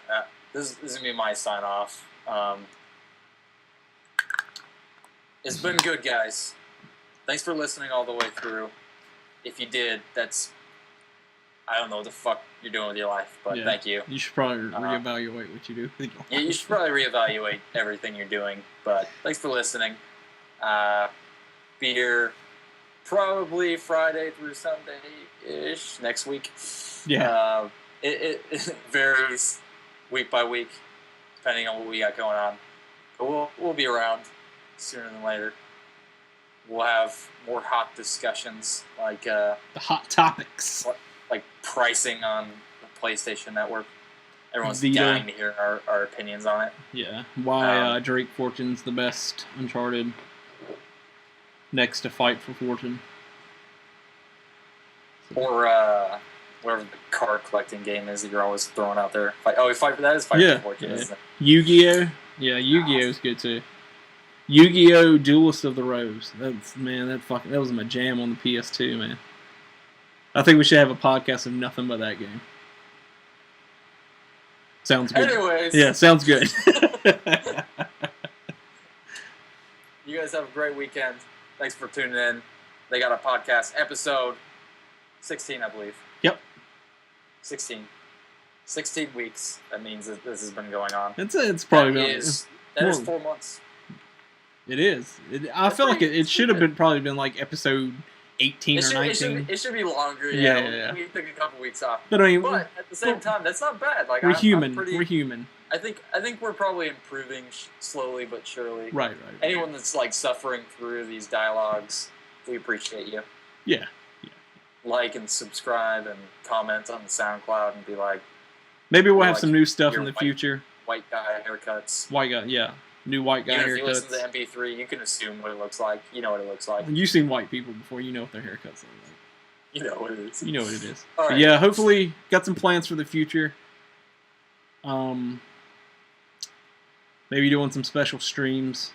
this is gonna be my sign off. It's been good, guys. Thanks for listening all the way through. If you did, I don't know what the fuck you're doing with your life, but thank you. You should probably reevaluate what you do. Yeah, you should probably reevaluate everything you're doing, but thanks for listening. Be here probably Friday through Sunday-ish next week. Yeah. It varies week by week, depending on what we got going on. But we'll be around sooner than later. We'll have more hot discussions, like the hot topics, like pricing on the PlayStation Network. Everyone's Vita. dying to hear our opinions on it. Yeah, why Drake Fortune's the best Uncharted, next to Fight for Fortune, or whatever the card collecting game is that you're always throwing out there. Fight for Fortune, isn't it? Yu-Gi-Oh. Yeah, Yu-Gi-Oh's good too. Yu-Gi-Oh! Duelist of the Rose. That was my jam on the PS2, man. I think we should have a podcast of nothing but that game. Sounds good. Anyways. Yeah, sounds good. You guys have a great weekend. Thanks for tuning in. They got a podcast, episode 16, I believe. Yep. 16 weeks. That means that this has been going on. It's probably that is 4 months. It is. I feel like it should have probably been like episode 18 or 19. It should be longer. Yeah. We took a couple weeks off. But at the same time, that's not bad. Like we're human. We're human. I think we're probably improving slowly but surely. Right. Anyone that's suffering through these dialogues, we appreciate you. Yeah. Like and subscribe and comment on the SoundCloud and be like. Maybe we'll have some new stuff in the future. White guy haircuts. White guy, yeah. New white guy haircuts. If you listen to the MP3, you can assume what it looks like. You know what it looks like. You've seen white people before. You know what their haircuts look like. You know what it is. You know what it is. All right. Yeah, hopefully got some plans for the future. Maybe doing some special streams.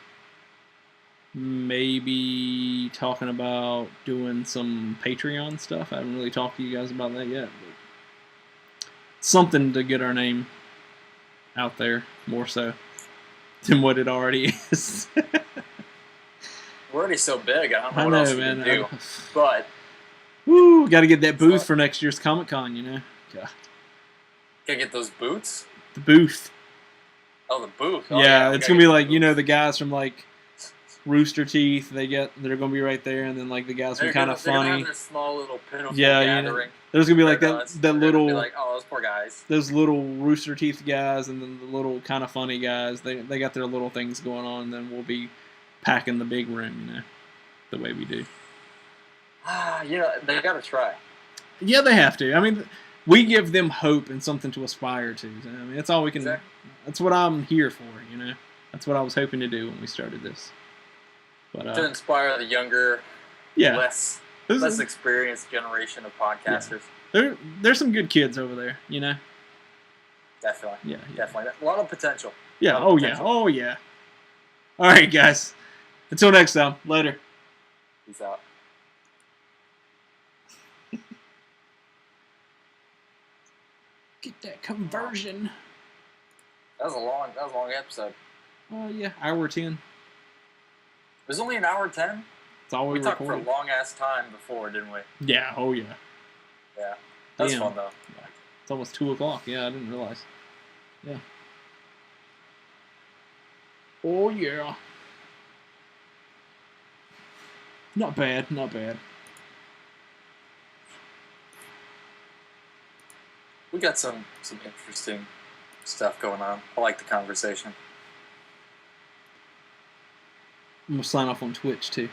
Maybe talking about doing some Patreon stuff. I haven't really talked to you guys about that yet. But something to get our name out there more so than what it already is. We're already so big. I don't know what else we can do. But woo, got to get that booth for next year's Comic-Con, you know. Yeah. Gotta get those boots. The booth. Oh, the booth. Oh, yeah, it's gonna be like the guys from Rooster Teeth. They're gonna be right there, and then the guys from Kind of Funny. They're gonna have their small little pitiful gathering. There's gonna be that little. Be like, oh, those poor guys. Those little Rooster Teeth guys, and then the little Kind of Funny guys. They got their little things going on, and then we'll be packing the big room, the way we do. They gotta try. Yeah, they have to. I mean, we give them hope and something to aspire to. I mean, that's all we can. Exactly. That's what I'm here for. That's what I was hoping to do when we started this. But to inspire the younger, less experienced generation of podcasters. Yeah. There's some good kids over there. Definitely. Yeah. Definitely. A lot of potential. Yeah. Oh yeah. All right, guys. Until next time. Later. Peace out. Get that conversion. That was a long episode. Yeah, hour 10. It was only an hour 10? That's all we talked recorded. for a long ass time before, didn't we? Yeah, oh yeah. Yeah. That's fun though. Yeah. It's almost 2 o'clock. Yeah, I didn't realize. Yeah. Oh yeah. Not bad, not bad. We got some interesting stuff going on. I like the conversation. I'm going to sign off on Twitch too.